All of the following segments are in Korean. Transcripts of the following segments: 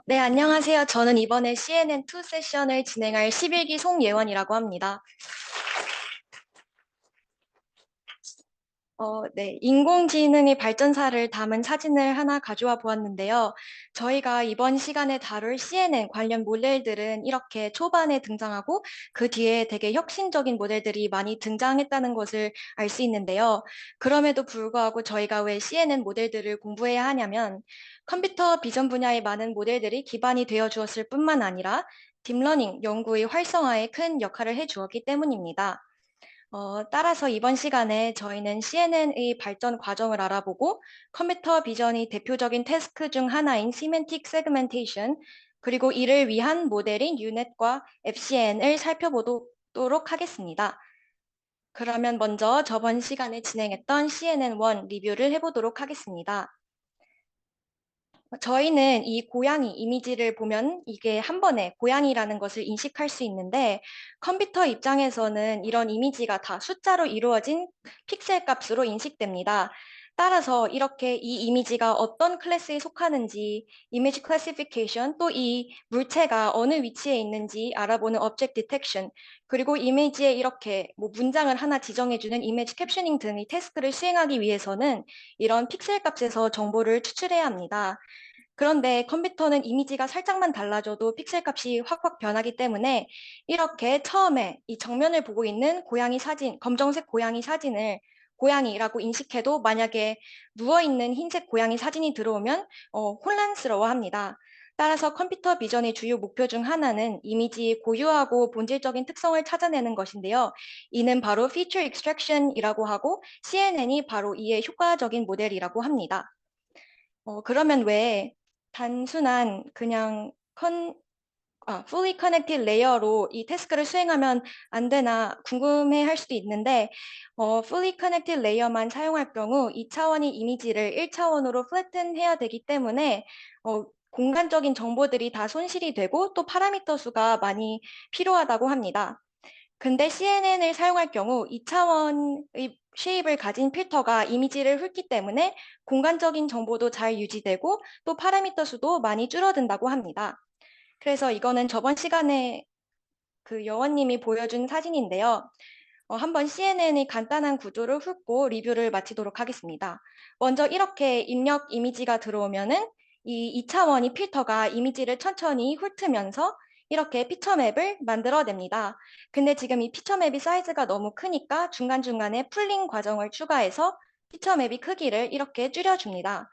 네, 안녕하세요. 저는 이번에 CNN2 세션을 진행할 11기 송예원이라고 합니다. 네, 인공지능의 발전사를 담은 사진을 하나 가져와 보았는데요. 저희가 이번 시간에 다룰 CNN 관련 모델들은 이렇게 초반에 등장하고 그 뒤에 되게 혁신적인 모델들이 많이 등장했다는 것을 알 수 있는데요. 그럼에도 불구하고 저희가 왜 CNN 모델들을 공부해야 하냐면 컴퓨터 비전 분야의 많은 모델들이 기반이 되어 주었을 뿐만 아니라 딥러닝 연구의 활성화에 큰 역할을 해 주었기 때문입니다. 따라서 이번 시간에 저희는 CNN의 발전 과정을 알아보고 컴퓨터 비전의 대표적인 태스크 중 하나인 시멘틱 세그멘테이션, 그리고 이를 위한 모델인 유넷과 FCN을 살펴보도록 하겠습니다. 그러면 먼저 저번 시간에 진행했던 CNN1 리뷰를 해보도록 하겠습니다. 저희는 이 고양이 이미지를 보면 이게 한 번에 고양이라는 것을 인식할 수 있는데 컴퓨터 입장에서는 이런 이미지가 다 숫자로 이루어진 픽셀 값으로 인식됩니다. 따라서 이렇게 이 이미지가 어떤 클래스에 속하는지, 이미지 클래시피케이션, 또 이 물체가 어느 위치에 있는지 알아보는 object detection, 그리고 이미지에 이렇게 뭐 문장을 하나 지정해주는 이미지 캡셔닝 등의 태스크를 수행하기 위해서는 이런 픽셀 값에서 정보를 추출해야 합니다. 그런데 컴퓨터는 이미지가 살짝만 달라져도 픽셀 값이 확확 변하기 때문에 이렇게 처음에 이 정면을 보고 있는 고양이 사진, 검정색 고양이 사진을 고양이라고 인식해도 만약에 누워있는 흰색 고양이 사진이 들어오면 혼란스러워 합니다. 따라서 컴퓨터 비전의 주요 목표 중 하나는 이미지의 고유하고 본질적인 특성을 찾아내는 것인데요. 이는 바로 Feature Extraction이라고 하고 CNN이 바로 이의 효과적인 모델이라고 합니다. 그러면 왜 단순한 그냥 fully connected layer로 이 태스크를 수행하면 안 되나 궁금해 할 수도 있는데, fully connected layer만 사용할 경우 2차원의 이미지를 1차원으로 flatten 해야 되기 때문에, 공간적인 정보들이 다 손실이 되고 또 파라미터 수가 많이 필요하다고 합니다. 근데 CNN을 사용할 경우 2차원의 쉐입을 가진 필터가 이미지를 훑기 때문에 공간적인 정보도 잘 유지되고 또 파라미터 수도 많이 줄어든다고 합니다. 그래서 이거는 저번 시간에 그 여원님이 보여준 사진인데요. 한번 CNN의 간단한 구조를 훑고 리뷰를 마치도록 하겠습니다. 먼저 이렇게 입력 이미지가 들어오면은 이 2차원이 필터가 이미지를 천천히 훑으면서 이렇게 피처맵을 만들어냅니다. 근데 지금 이 피처맵이 사이즈가 너무 크니까 중간중간에 풀링 과정을 추가해서 피처맵이 크기를 이렇게 줄여줍니다.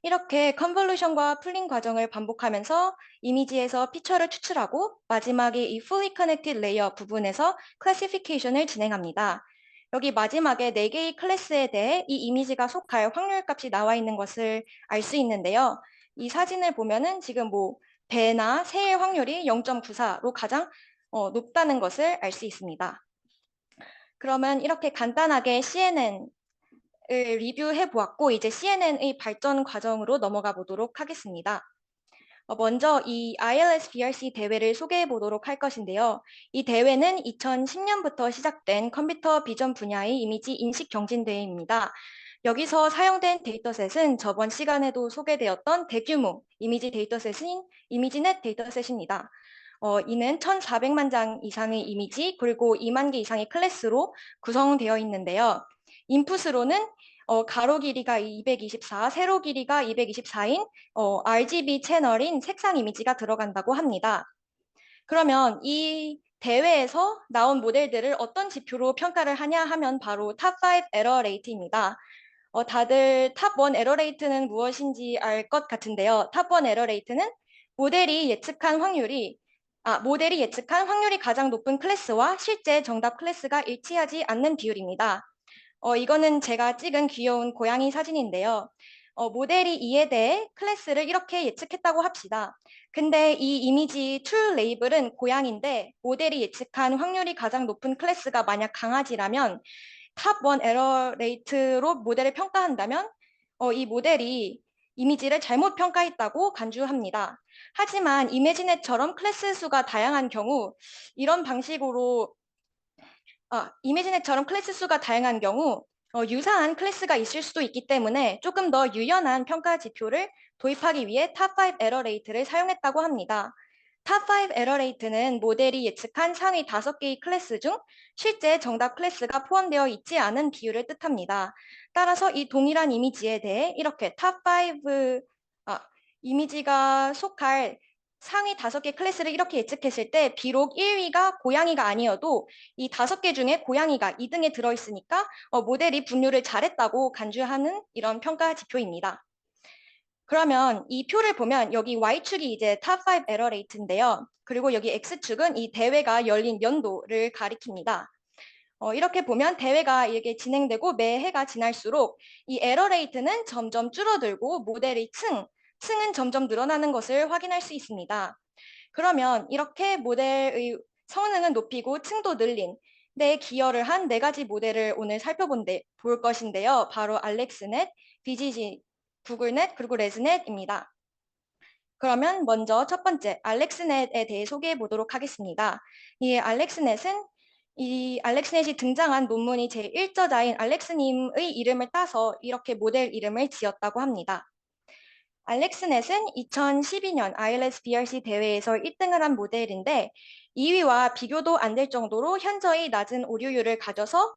이렇게 컨볼루션과 풀링 과정을 반복하면서 이미지에서 피처를 추출하고 마지막에 이 fully connected layer 부분에서 클래시피케이션을 진행합니다. 여기 마지막에 4개의 클래스에 대해 이 이미지가 속할 확률 값이 나와 있는 것을 알 수 있는데요. 이 사진을 보면은 지금 뭐 배나 새의 확률이 0.94로 가장 높다는 것을 알 수 있습니다. 그러면 이렇게 간단하게 CNN 을 리뷰해 보았고 이제 CNN의 발전 과정으로 넘어가 보도록 하겠습니다. 먼저 이 ILS BRC 대회를 소개해 보도록 할 것인데요. 이 대회는 2010년부터 시작된 컴퓨터 비전 분야의 이미지 인식 경진 대회입니다. 여기서 사용된 데이터셋은 저번 시간에도 소개되었던 대규모 이미지 데이터셋인 이미지넷 데이터셋입니다. 이는 1,400만 장 이상의 이미지 그리고 2만 개 이상의 클래스로 구성되어 있는데요. 인풋으로는 가로 길이가 224, 세로 길이가 224인 RGB 채널인 색상 이미지가 들어간다고 합니다. 그러면 이 대회에서 나온 모델들을 어떤 지표로 평가를 하냐 하면 바로 탑5 에러 레이트입니다. 다들 탑1 에러 레이트는 무엇인지 알 것 같은데요. 탑1 에러 레이트는 모델이 예측한 확률이 가장 높은 클래스와 실제 정답 클래스가 일치하지 않는 비율입니다. 이거는 제가 찍은 귀여운 고양이 사진인데요. 모델이 이에 대해 클래스를 이렇게 예측했다고 합시다. 근데 이 이미지 툴 레이블은 고양인데 모델이 예측한 확률이 가장 높은 클래스가 만약 강아지라면 탑1 에러 레이트로 모델을 평가한다면 이 모델이 이미지를 잘못 평가했다고 간주합니다. 하지만 이미지넷처럼 클래스 수가 다양한 경우 이런 방식으로 이미지넷처럼 클래스 수가 다양한 경우 유사한 클래스가 있을 수도 있기 때문에 조금 더 유연한 평가 지표를 도입하기 위해 탑5 에러 레이트를 사용했다고 합니다. 탑5 에러 레이트는 모델이 예측한 상위 5개의 클래스 중 실제 정답 클래스가 포함되어 있지 않은 비율을 뜻합니다. 따라서 이 동일한 이미지에 대해 이렇게 탑5 이미지가 속할 상위 5개 클래스를 이렇게 예측했을 때 비록 1위가 고양이가 아니어도 이 5개 중에 고양이가 2등에 들어있으니까 모델이 분류를 잘했다고 간주하는 이런 평가 지표입니다. 그러면 이 표를 보면 여기 Y축이 이제 탑5 에러 레이트인데요. 그리고 여기 X축은 이 대회가 열린 연도를 가리킵니다. 이렇게 보면 대회가 이렇게 진행되고 매해가 지날수록 이 에러 레이트는 점점 줄어들고 모델의 층은 점점 늘어나는 것을 확인할 수 있습니다. 그러면 이렇게 모델의 성능은 높이고 층도 늘린 데 기여를 한 4가지 모델을 오늘 볼 것인데요. 바로 알렉스넷, BGG, 구글넷, 그리고 레즈넷입니다. 그러면 먼저 첫 번째 알렉스넷에 대해 소개해 보도록 하겠습니다. 이 알렉스넷이 등장한 논문이 제1저자인 알렉스님의 이름을 따서 이렇게 모델 이름을 지었다고 합니다. 알렉스넷은 2012년 ILS BRC 대회에서 1등을 한 모델인데 2위와 비교도 안 될 정도로 현저히 낮은 오류율을 가져서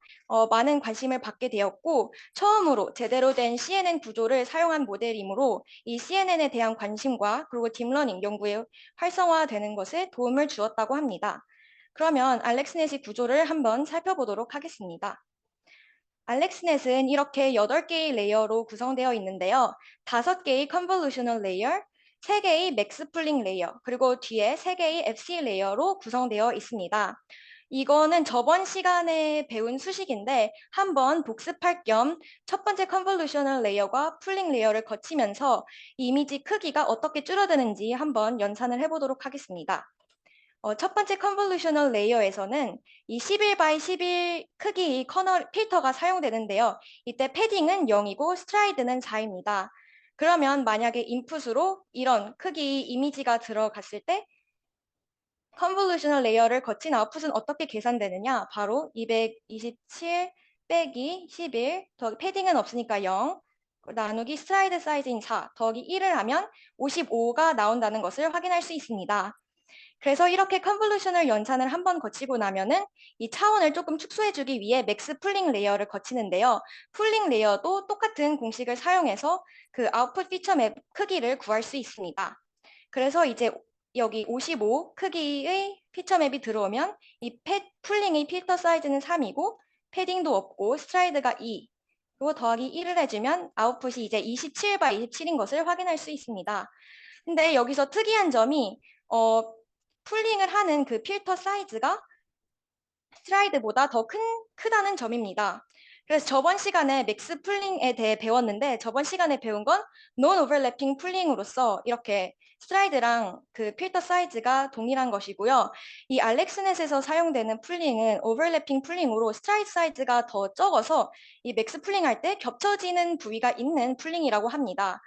많은 관심을 받게 되었고 처음으로 제대로 된 CNN 구조를 사용한 모델이므로 이 CNN에 대한 관심과 그리고 딥러닝 연구에 활성화되는 것에 도움을 주었다고 합니다. 그러면 알렉스넷의 구조를 한번 살펴보도록 하겠습니다. 알렉스넷은 이렇게 8개의 레이어로 구성되어 있는데요. 5개의 컨볼루셔널 레이어, 3개의 맥스 풀링 레이어, 그리고 뒤에 3개의 FC 레이어로 구성되어 있습니다. 이거는 저번 시간에 배운 수식인데 한번 복습할 겸 첫 번째 컨볼루셔널 레이어와 풀링 레이어를 거치면서 이미지 크기가 어떻게 줄어드는지 한번 연산을 해보도록 하겠습니다. 첫 번째 컨볼루셔널 레이어에서는 이 11 by 11 크기의 커널 필터가 사용되는데요. 이때 패딩은 0이고 스트라이드는 4입니다. 그러면 만약에 인풋으로 이런 크기 이미지가 들어갔을 때 컨볼루셔널 레이어를 거친 아웃풋은 어떻게 계산되느냐? 바로 227 빼기 11 더하기 패딩은 없으니까 0 나누기 스트라이드 사이즈인 4 더하기 1을 하면 55가 나온다는 것을 확인할 수 있습니다. 그래서 이렇게 컨볼루션을 연산을 한번 거치고 나면은 이 차원을 조금 축소해주기 위해 맥스 풀링 레이어를 거치는데요. 풀링 레이어도 똑같은 공식을 사용해서 그 아웃풋 피처 맵 크기를 구할 수 있습니다. 그래서 이제 여기 55 크기의 피처 맵이 들어오면 이 풀링의 필터 사이즈는 3이고 패딩도 없고 스트라이드가 2 그리고 더하기 1을 해주면 아웃풋이 이제 27 by 27인 것을 확인할 수 있습니다. 근데 여기서 특이한 점이 풀링을 하는 그 필터 사이즈가 스트라이드보다 더 크다는 점입니다. 그래서 저번 시간에 맥스 풀링에 대해 배웠는데 저번 시간에 배운 건 논 오버래핑 풀링으로서 이렇게 스트라이드랑 그 필터 사이즈가 동일한 것이고요. 이 알렉스넷에서 사용되는 풀링은 오버래핑 풀링으로 스트라이드 사이즈가 더 적어서 이 맥스 풀링 할 때 겹쳐지는 부위가 있는 풀링이라고 합니다.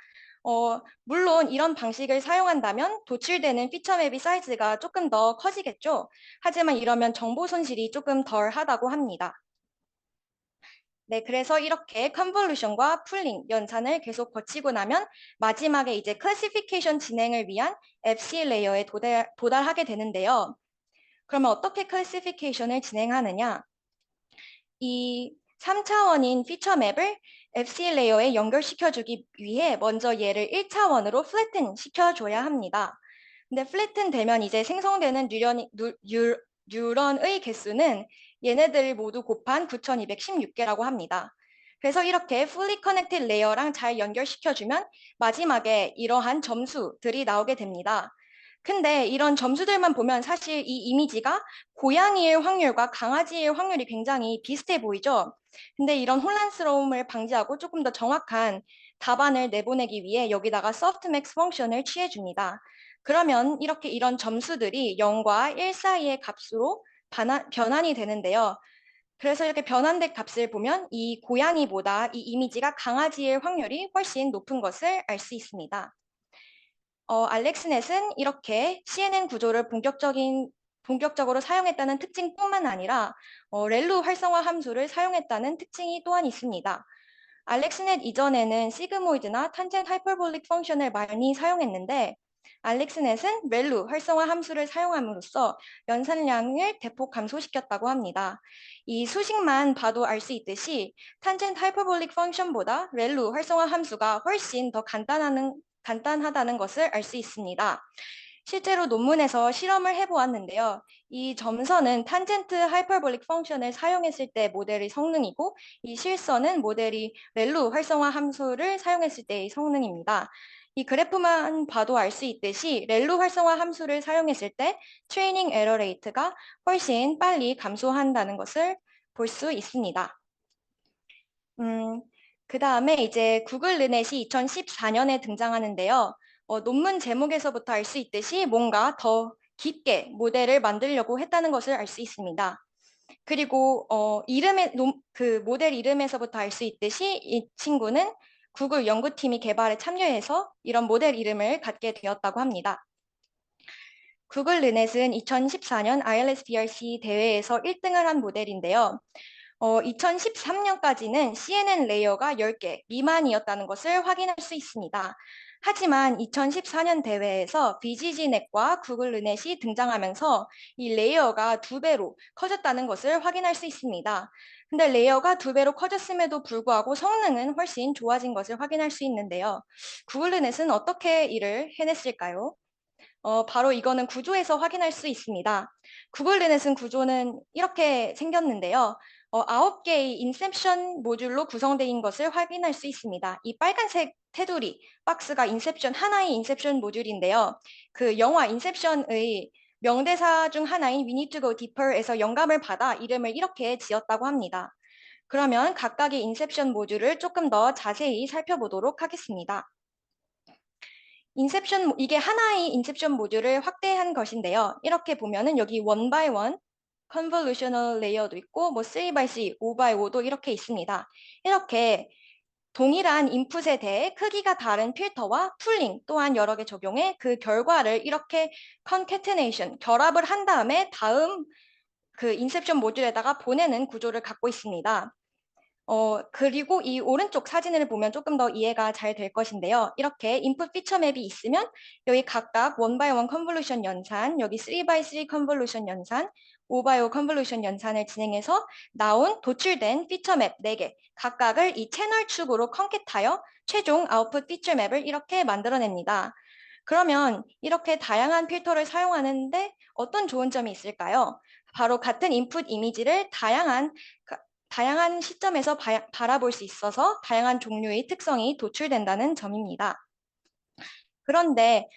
물론 이런 방식을 사용한다면 도출되는 피처 맵이 사이즈가 조금 더 커지겠죠. 하지만 이러면 정보 손실이 조금 덜 하다고 합니다. 네, 그래서 이렇게 컨볼루션과 풀링, 연산을 계속 거치고 나면 마지막에 이제 클래시피케이션 진행을 위한 FC 레이어에 도달하게 되는데요. 그러면 어떻게 클래시피케이션을 진행하느냐? 이 3차원인 피처 맵을 FC 레이어에 연결시켜주기 위해 먼저 얘를 1차원으로 플래튼 시켜줘야 합니다. 근데 플래튼 되면 이제 생성되는 뉴런의 개수는 얘네들 모두 곱한 9216개라고 합니다. 그래서 이렇게 fully connected 레이어랑 잘 연결시켜주면 마지막에 이러한 점수들이 나오게 됩니다. 근데 이런 점수들만 보면 사실 이 이미지가 고양이일 확률과 강아지일 확률이 굉장히 비슷해 보이죠? 근데 이런 혼란스러움을 방지하고 조금 더 정확한 답안을 내보내기 위해 여기다가 softmax 펑션을 취해줍니다. 그러면 이렇게 이런 점수들이 0과 1 사이의 값으로 변환이 되는데요. 그래서 이렇게 변환된 값을 보면 이 고양이보다 이 이미지가 강아지일 확률이 훨씬 높은 것을 알 수 있습니다. 알렉스넷은 이렇게 CNN 구조를 본격적인 본격적으로 사용했다는 특징뿐만 아니라 렐루 활성화 함수를 사용했다는 특징이 또한 있습니다. 알렉스넷 이전에는 시그모이드나 탄젠트 하이퍼볼릭 펑션을 많이 사용했는데 알렉스넷은 렐루 활성화 함수를 사용함으로써 연산량을 대폭 감소시켰다고 합니다. 이 수식만 봐도 알 수 있듯이 탄젠트 하이퍼볼릭 펑션보다 렐루 활성화 함수가 훨씬 더 간단하다는 것을 알 수 있습니다. 실제로 논문에서 실험을 해보았는데요. 이 점선은 탄젠트 하이퍼볼릭 펑션을 사용했을 때 모델의 성능이고 이 실선은 모델이 렐루 활성화 함수를 사용했을 때의 성능입니다. 이 그래프만 봐도 알 수 있듯이 렐루 활성화 함수를 사용했을 때 트레이닝 에러 레이트가 훨씬 빨리 감소한다는 것을 볼 수 있습니다. 그 다음에 이제 구글 르넷이 2014년에 등장하는데요. 논문 제목에서부터 알 수 있듯이 뭔가 더 깊게 모델을 만들려고 했다는 것을 알 수 있습니다. 그리고 그 모델 이름에서부터 알 수 있듯이 이 친구는 구글 연구팀이 개발에 참여해서 이런 모델 이름을 갖게 되었다고 합니다. 구글 르넷은 2014년 ILSBRC 대회에서 1등을 한 모델인데요. 2013년까지는 CNN 레이어가 10개 미만이었다는 것을 확인할 수 있습니다. 하지만 2014년 대회에서 BGG넷과 구글 르넷이 등장하면서 이 레이어가 2배로 커졌다는 것을 확인할 수 있습니다. 근데 레이어가 2배로 커졌음에도 불구하고 성능은 훨씬 좋아진 것을 확인할 수 있는데요. 구글 르넷은 어떻게 이를 해냈을까요? 바로 이거는 구조에서 확인할 수 있습니다. 구글 르넷은 구조는 이렇게 생겼는데요. 9개의 인셉션 모듈로 구성된 것을 확인할 수 있습니다. 이 빨간색 테두리 박스가 하나의 인셉션 모듈인데요. 그 영화 인셉션의 명대사 중 하나인 We Need to Go Deeper에서 영감을 받아 이름을 이렇게 지었다고 합니다. 그러면 각각의 인셉션 모듈을 조금 더 자세히 살펴보도록 하겠습니다. 이게 하나의 인셉션 모듈을 확대한 것인데요. 이렇게 보면은 여기 1x1 convolutional layer도 있고 뭐 3x3, 5x5도 이렇게 있습니다. 이렇게 동일한 인풋에 대해 크기가 다른 필터와 풀링 또한 여러 개 적용해 그 결과를 이렇게 concatenation, 결합을 한 다음에 다음 그 인셉션 모듈에다가 보내는 구조를 갖고 있습니다. 그리고 이 오른쪽 사진을 보면 조금 더 이해가 잘 될 것인데요. 이렇게 인풋 피처 맵이 있으면 여기 각각 1x1 컨볼루션 연산, 여기 3x3 컨볼루션 연산, 5x5 컨볼루션 연산을 진행해서 나온 도출된 피처 맵 4개 각각을 이 채널 축으로 컨캣하여 최종 아웃풋 피처 맵을 이렇게 만들어냅니다. 그러면 이렇게 다양한 필터를 사용하는데 어떤 좋은 점이 있을까요? 바로 같은 인풋 이미지를 다양한 시점에서 바라볼 수 있어서 다양한 종류의 특성이 도출된다는 점입니다. 그런데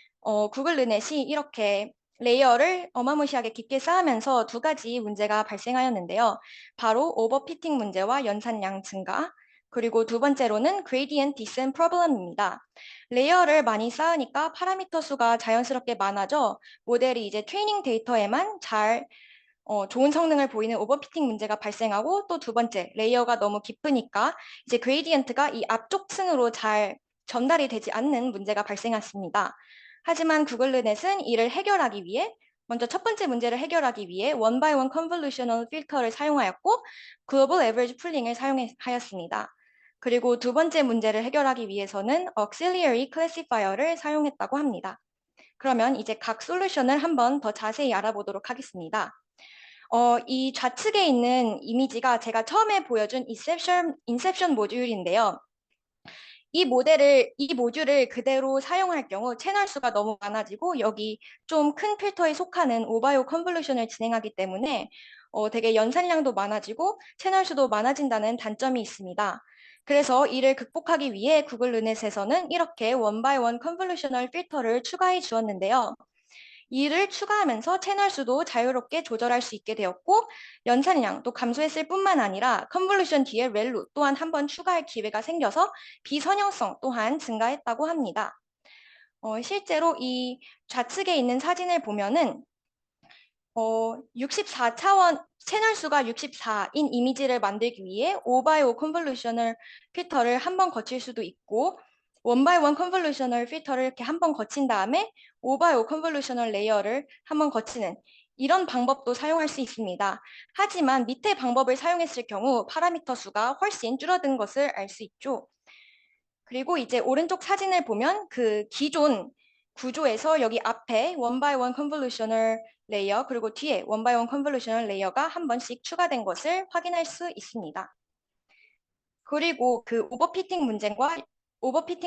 구글 르넷이 이렇게 레이어를 어마무시하게 깊게 쌓으면서 두 가지 문제가 발생하였는데요. 바로 오버피팅 문제와 연산량 증가, 그리고 두 번째로는 gradient descent problem입니다. 레이어를 많이 쌓으니까 파라미터 수가 자연스럽게 많아져 모델이 이제 트레이닝 데이터에만 좋은 성능을 보이는 오버피팅 문제가 발생하고 또 두 번째, 레이어가 너무 깊으니까 이제 그레이디언트가 이 앞쪽 층으로 잘 전달이 되지 않는 문제가 발생했습니다. 하지만 구글르넷은 이를 해결하기 위해 먼저 첫 번째 문제를 해결하기 위해 one-by-one convolutional 필터를 사용하였고 global average pooling을 사용하였습니다. 그리고 두 번째 문제를 해결하기 위해서는 auxiliary classifier를 사용했다고 합니다. 그러면 이제 각 솔루션을 한번 더 자세히 알아보도록 하겠습니다. 이 좌측에 있는 이미지가 제가 처음에 보여준 인셉션 모듈인데요. 이 모듈을 그대로 사용할 경우 채널 수가 너무 많아지고 여기 좀 큰 필터에 속하는 오바이오 컨볼루션을 진행하기 때문에 되게 연산량도 많아지고 채널 수도 많아진다는 단점이 있습니다. 그래서 이를 극복하기 위해 구글 르넷에서는 이렇게 원바이원 컨볼루셔널 필터를 추가해 주었는데요. 이를 추가하면서 채널 수도 자유롭게 조절할 수 있게 되었고 연산량도 감소했을 뿐만 아니라 컨볼루션 뒤에 렐루 또한 한번 추가할 기회가 생겨서 비선형성 또한 증가했다고 합니다. 실제로 이 좌측에 있는 사진을 보면은 64차원 채널 수가 64인 이미지를 만들기 위해 5x5 컨볼루셔널 필터를 한번 거칠 수도 있고 1x1 컨볼루셔널 필터를 이렇게 한번 거친 다음에 5x5 컨볼루셔널 레이어를 한번 거치는 이런 방법도 사용할 수 있습니다. 하지만 밑에 방법을 사용했을 경우 파라미터 수가 훨씬 줄어든 것을 알 수 있죠. 그리고 이제 오른쪽 사진을 보면 그 기존 구조에서 여기 앞에 one by one convolutional 레이어 그리고 뒤에 one by one convolutional 레이어가 한 번씩 추가된 것을 확인할 수 있습니다. 그리고 그 오버피팅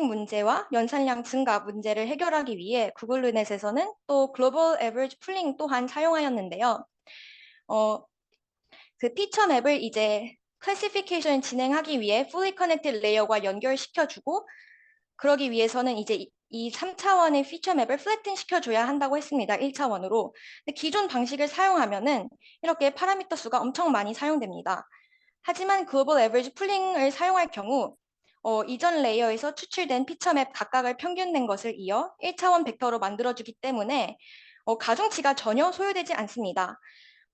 문제와 연산량 증가 문제를 해결하기 위해 구글 르넷에서는 또 글로벌 에버리지 풀링 또한 사용하였는데요. 그 피처 맵을 이제 클래시피케이션 진행하기 위해 fully connected 레이어와 연결시켜주고 그러기 위해서는 이제 이 3차원의 피처 맵을 플래튼 시켜줘야 한다고 했습니다. 1차원으로. 근데 기존 방식을 사용하면은 이렇게 파라미터 수가 엄청 많이 사용됩니다. 하지만 글로벌 에버리지 풀링을 사용할 경우 이전 레이어에서 추출된 피처 맵 각각을 평균낸 것을 이어 1차원 벡터로 만들어주기 때문에 가중치가 전혀 소요되지 않습니다.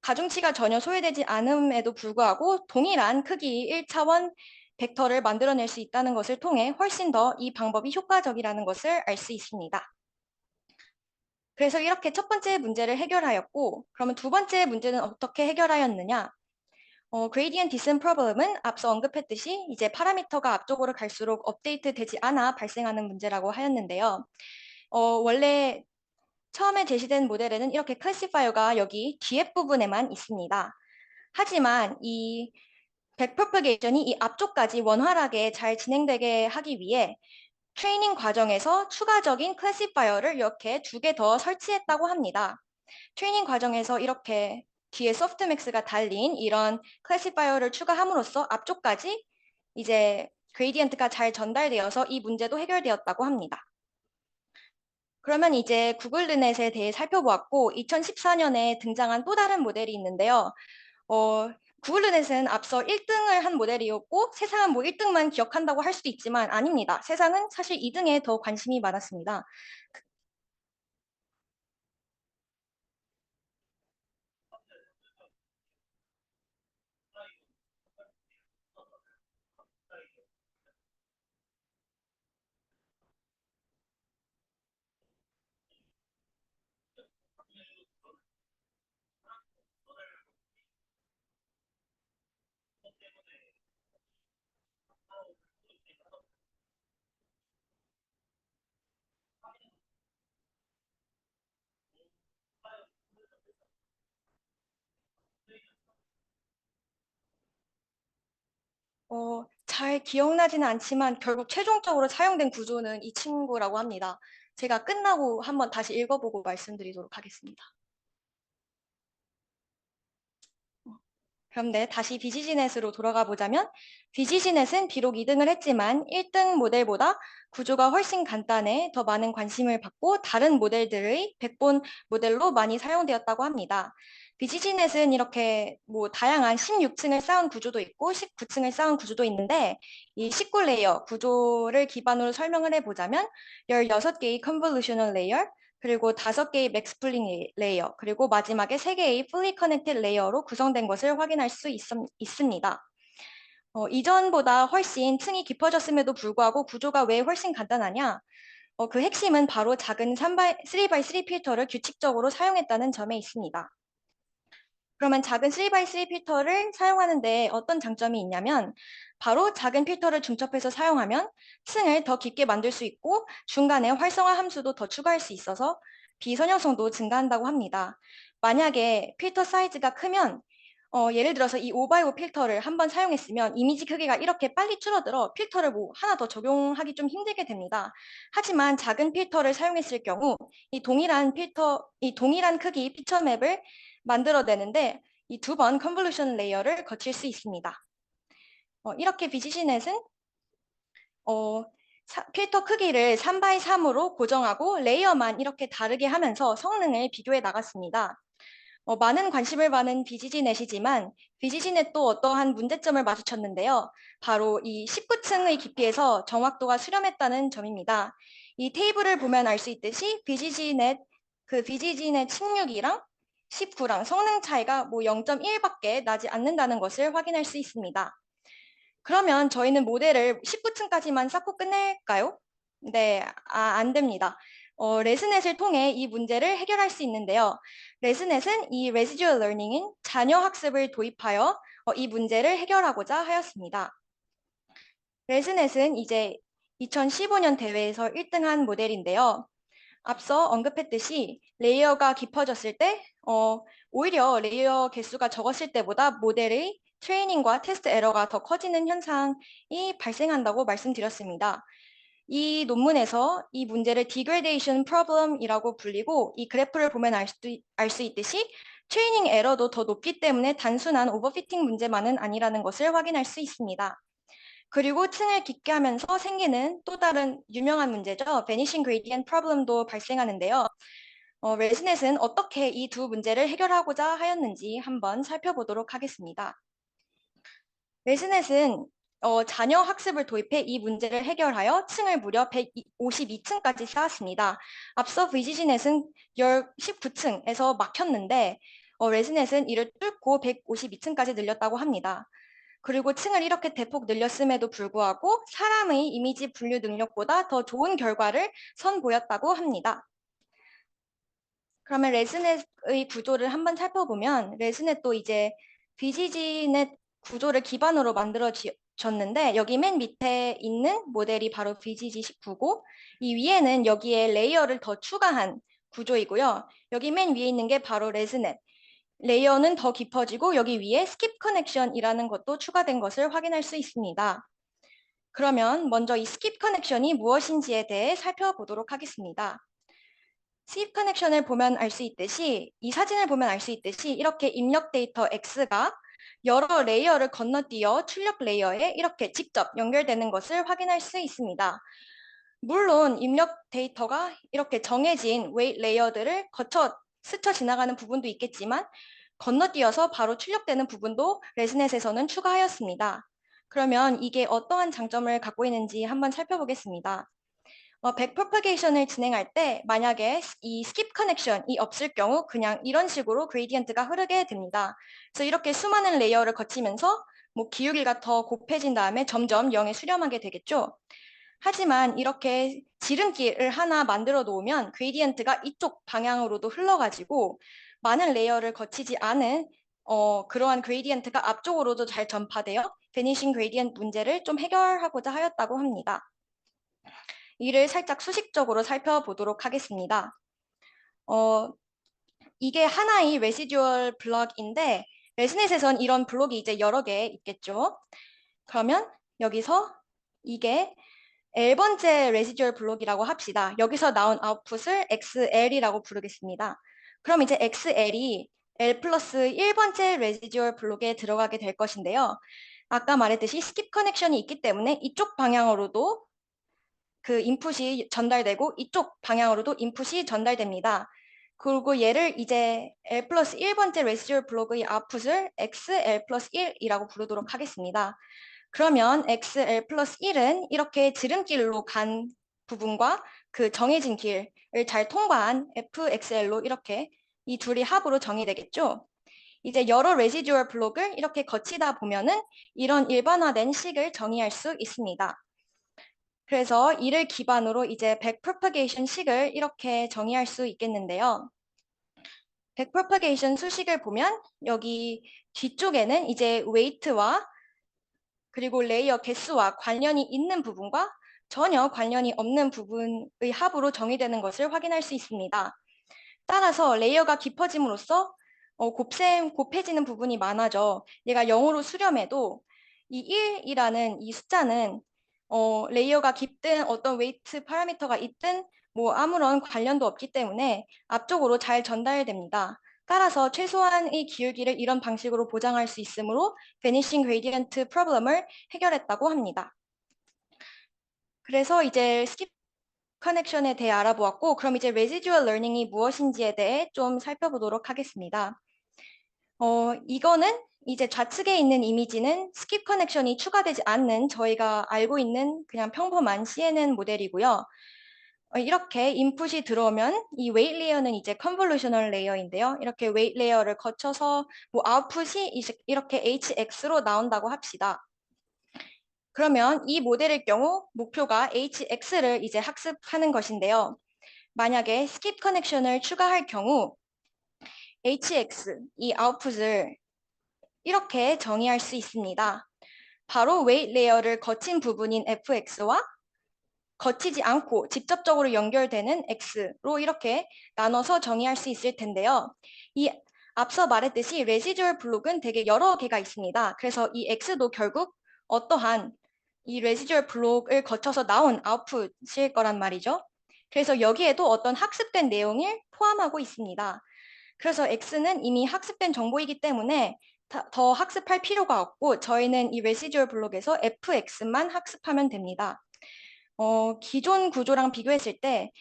가중치가 전혀 소요되지 않음에도 불구하고 동일한 크기 1차원 벡터를 만들어낼 수 있다는 것을 통해 훨씬 더 이 방법이 효과적이라는 것을 알 수 있습니다. 그래서 이렇게 첫 번째 문제를 해결하였고, 그러면 두 번째 문제는 어떻게 해결하였느냐? gradient descent problem은 앞서 언급했듯이 이제 파라미터가 앞쪽으로 갈수록 업데이트 되지 않아 발생하는 문제라고 하였는데요. 원래 처음에 제시된 모델에는 이렇게 클래시파이어가 여기 뒤에 부분에만 있습니다. 하지만 이 백프로퍼게이션이 이 앞쪽까지 원활하게 잘 진행되게 하기 위해 트레이닝 과정에서 추가적인 클래시파이어를 이렇게 두 개 더 설치했다고 합니다. 트레이닝 과정에서 이렇게 뒤에 소프트맥스가 달린 이런 클래시파이어를 추가함으로써 앞쪽까지 이제 그레디언트가 잘 전달되어서 이 문제도 해결되었다고 합니다. 그러면 이제 구글 르넷에 대해 살펴보았고 2014년에 등장한 또 다른 모델이 있는데요. 구글 르넷은 앞서 1등을 한 모델이었고 세상은 뭐 1등만 기억한다고 할 수도 있지만 아닙니다. 세상은 사실 2등에 더 관심이 많았습니다. 잘 기억나지는 않지만 결국 최종적으로 사용된 구조는 이 친구라고 합니다. 제가 끝나고 한번 다시 읽어보고 말씀드리도록 하겠습니다. 그런데 다시 비지지넷으로 돌아가 보자면 비지지넷은 비록 2등을 했지만 1등 모델보다 구조가 훨씬 간단해 더 많은 관심을 받고 다른 모델들의 백본 모델로 많이 사용되었다고 합니다. 비지지넷은 이렇게 뭐 다양한 16층을 쌓은 구조도 있고 19층을 쌓은 구조도 있는데 이 19레이어 구조를 기반으로 설명을 해보자면 16개의 컨볼루셔널 레이어 그리고 5개의 맥스플링 레이어, 그리고 마지막에 3개의 fully connected 레이어로 구성된 것을 확인할 수 있습니다. 이전보다 훨씬 층이 깊어졌음에도 불구하고 구조가 왜 훨씬 간단하냐? 그 핵심은 바로 작은 3x3 필터를 규칙적으로 사용했다는 점에 있습니다. 그러면 작은 3x3 필터를 사용하는데 어떤 장점이 있냐면 바로 작은 필터를 중첩해서 사용하면 층을 더 깊게 만들 수 있고 중간에 활성화 함수도 더 추가할 수 있어서 비선형성도 증가한다고 합니다. 만약에 필터 사이즈가 크면 예를 들어서 이 5x5 필터를 한번 사용했으면 이미지 크기가 이렇게 빨리 줄어들어 필터를 뭐 하나 더 적용하기 좀 힘들게 됩니다. 하지만 작은 필터를 사용했을 경우 이 동일한 크기 피처 맵을 만들어내는데 이 두 번 컨볼루션 레이어를 거칠 수 있습니다. 이렇게 BGC넷은 필터 크기를 3x3으로 고정하고 레이어만 이렇게 다르게 하면서 성능을 비교해 나갔습니다. 많은 관심을 받는 BGG넷이지만 BGG넷도 어떠한 문제점을 마주쳤는데요. 바로 이 19층의 깊이에서 정확도가 수렴했다는 점입니다. 이 테이블을 보면 알 수 있듯이 BGG넷 16이랑 19랑 성능 차이가 뭐 0.1밖에 나지 않는다는 것을 확인할 수 있습니다. 그러면 저희는 모델을 19층까지만 쌓고 끝낼까요? 네, 안 됩니다. 레스넷을 통해 이 문제를 해결할 수 있는데요. 레스넷은 이 residual learning인 자녀 학습을 도입하여 이 문제를 해결하고자 하였습니다. 레스넷은 이제 2015년 대회에서 1등한 모델인데요. 앞서 언급했듯이 레이어가 깊어졌을 때 오히려 레이어 개수가 적었을 때보다 모델의 트레이닝과 테스트 에러가 더 커지는 현상이 발생한다고 말씀드렸습니다. 이 논문에서 이 문제를 degradation problem이라고 불리고 이 그래프를 보면 알 수 있듯이 트레이닝 에러도 더 높기 때문에 단순한 오버피팅 문제만은 아니라는 것을 확인할 수 있습니다. 그리고 층을 깊게 하면서 생기는 또 다른 유명한 문제죠. Vanishing Gradient Problem도 발생하는데요. 레스넷은 어떻게 이 두 문제를 해결하고자 하였는지 한번 살펴보도록 하겠습니다. 레스넷은 자녀 학습을 도입해 이 문제를 해결하여 층을 무려 152층까지 쌓았습니다. 앞서 VGG넷은 19층에서 막혔는데 레스넷은 이를 뚫고 152층까지 늘렸다고 합니다. 그리고 층을 이렇게 대폭 늘렸음에도 불구하고 사람의 이미지 분류 능력보다 더 좋은 결과를 선보였다고 합니다. 그러면 레스넷의 구조를 한번 살펴보면 레스넷도 이제 VGG넷 구조를 기반으로 만들어졌는데 여기 맨 밑에 있는 모델이 바로 VGG19고 이 위에는 여기에 레이어를 더 추가한 구조이고요. 여기 맨 위에 있는 게 바로 레스넷. 레이어는 더 깊어지고 여기 위에 스킵 커넥션이라는 것도 추가된 것을 확인할 수 있습니다. 그러면 먼저 이 스킵 커넥션이 무엇인지에 대해 살펴보도록 하겠습니다. 스킵 커넥션을 보면 알 수 있듯이 이 사진을 보면 알 수 있듯이 이렇게 입력 데이터 X가 여러 레이어를 건너뛰어 출력 레이어에 이렇게 직접 연결되는 것을 확인할 수 있습니다. 물론 입력 데이터가 이렇게 정해진 웨이트 레이어들을 거쳐 스쳐 지나가는 부분도 있겠지만 건너뛰어서 바로 출력되는 부분도 레스넷에서는 추가하였습니다. 그러면 이게 어떠한 장점을 갖고 있는지 한번 살펴보겠습니다. 백프로파게이션을 진행할 때 만약에 이 스킵 커넥션이 없을 경우 그냥 이런 식으로 그레디언트가 흐르게 됩니다. 그래서 이렇게 수많은 레이어를 거치면서 뭐 기울기가 더 곱해진 다음에 점점 0에 수렴하게 되겠죠. 하지만 이렇게 지름길을 하나 만들어 놓으면 그레디언트가 이쪽 방향으로도 흘러가지고 많은 레이어를 거치지 않은 그러한 그레디언트가 앞쪽으로도 잘 전파되어 베니싱 그레디언트 문제를 좀 해결하고자 하였다고 합니다. 이를 살짝 수식적으로 살펴보도록 하겠습니다. 이게 하나의 레시듀얼 블럭인데 레스넷에선 이런 블록이 이제 여러 개 있겠죠. 그러면 여기서 이게 L번째 레시듀얼 블록이라고 합시다. 여기서 나온 아웃풋을 XL이라고 부르겠습니다. 그럼 이제 XL이 L 플러스 1번째 레시듀얼 블록에 들어가게 될 것인데요. 아까 말했듯이 스킵 커넥션이 있기 때문에 이쪽 방향으로도 그 인풋이 전달되고 이쪽 방향으로도 인풋이 전달됩니다. 그리고 얘를 이제 L 플러스 1번째 레시듀얼 블록의 아웃풋을 XL 플러스 1이라고 부르도록 하겠습니다. 그러면 XL 플러스 1은 이렇게 지름길로 간 부분과 그 정해진 길을 잘 통과한 FXL로 이렇게 이 둘이 합으로 정의되겠죠. 이제 여러 레시듀얼 블록을 이렇게 거치다 보면은 이런 일반화된 식을 정의할 수 있습니다. 그래서 이를 기반으로 이제 백프로파게이션 식을 이렇게 정의할 수 있겠는데요. 백프로파게이션 수식을 보면 여기 뒤쪽에는 이제 웨이트와 그리고 레이어 개수와 관련이 있는 부분과 전혀 관련이 없는 부분의 합으로 정의되는 것을 확인할 수 있습니다. 따라서 레이어가 깊어짐으로써 곱해지는 부분이 많아져 얘가 0으로 수렴해도 이 1이라는 이 숫자는 레이어가 깊든 어떤 웨이트 파라미터가 있든 뭐 아무런 관련도 없기 때문에 앞쪽으로 잘 전달됩니다. 따라서 최소한의 기울기를 이런 방식으로 보장할 수 있으므로 Vanishing Gradient Problem을 해결했다고 합니다. 그래서 이제 스킵 커넥션에 대해 알아보았고 그럼 이제 Residual Learning이 무엇인지에 대해 좀 살펴보도록 하겠습니다. 이거는 이제 좌측에 있는 이미지는 스킵 커넥션이 추가되지 않는 저희가 알고 있는 그냥 평범한 CNN 모델이고요. 이렇게 인풋이 들어오면 이 웨이트 레이어는 이제 컨볼루셔널 레이어인데요. 이렇게 웨이트 레이어를 거쳐서 뭐 아웃풋이 이렇게 HX로 나온다고 합시다. 그러면 이 모델의 경우 목표가 HX를 이제 학습하는 것인데요. 만약에 skip 커넥션을 추가할 경우 hx, 이 아웃풋을 이렇게 정의할 수 있습니다. 바로 웨이트 레이어를 거친 부분인 fx와 거치지 않고 직접적으로 연결되는 x로 이렇게 나눠서 정의할 수 있을 텐데요. 이 앞서 말했듯이 레시듀얼 블록은 되게 여러 개가 있습니다. 그래서 이 x도 결국 어떠한 이 레시듀얼 블록을 거쳐서 나온 아웃풋일 거란 말이죠. 그래서 여기에도 어떤 학습된 내용을 포함하고 있습니다. 그래서 x는 이미 학습된 정보이기 때문에 더 학습할 필요가 없고 저희는 이 레시듀얼 블록에서 fx만 학습하면 됩니다. 기존 구조랑 비교했을 때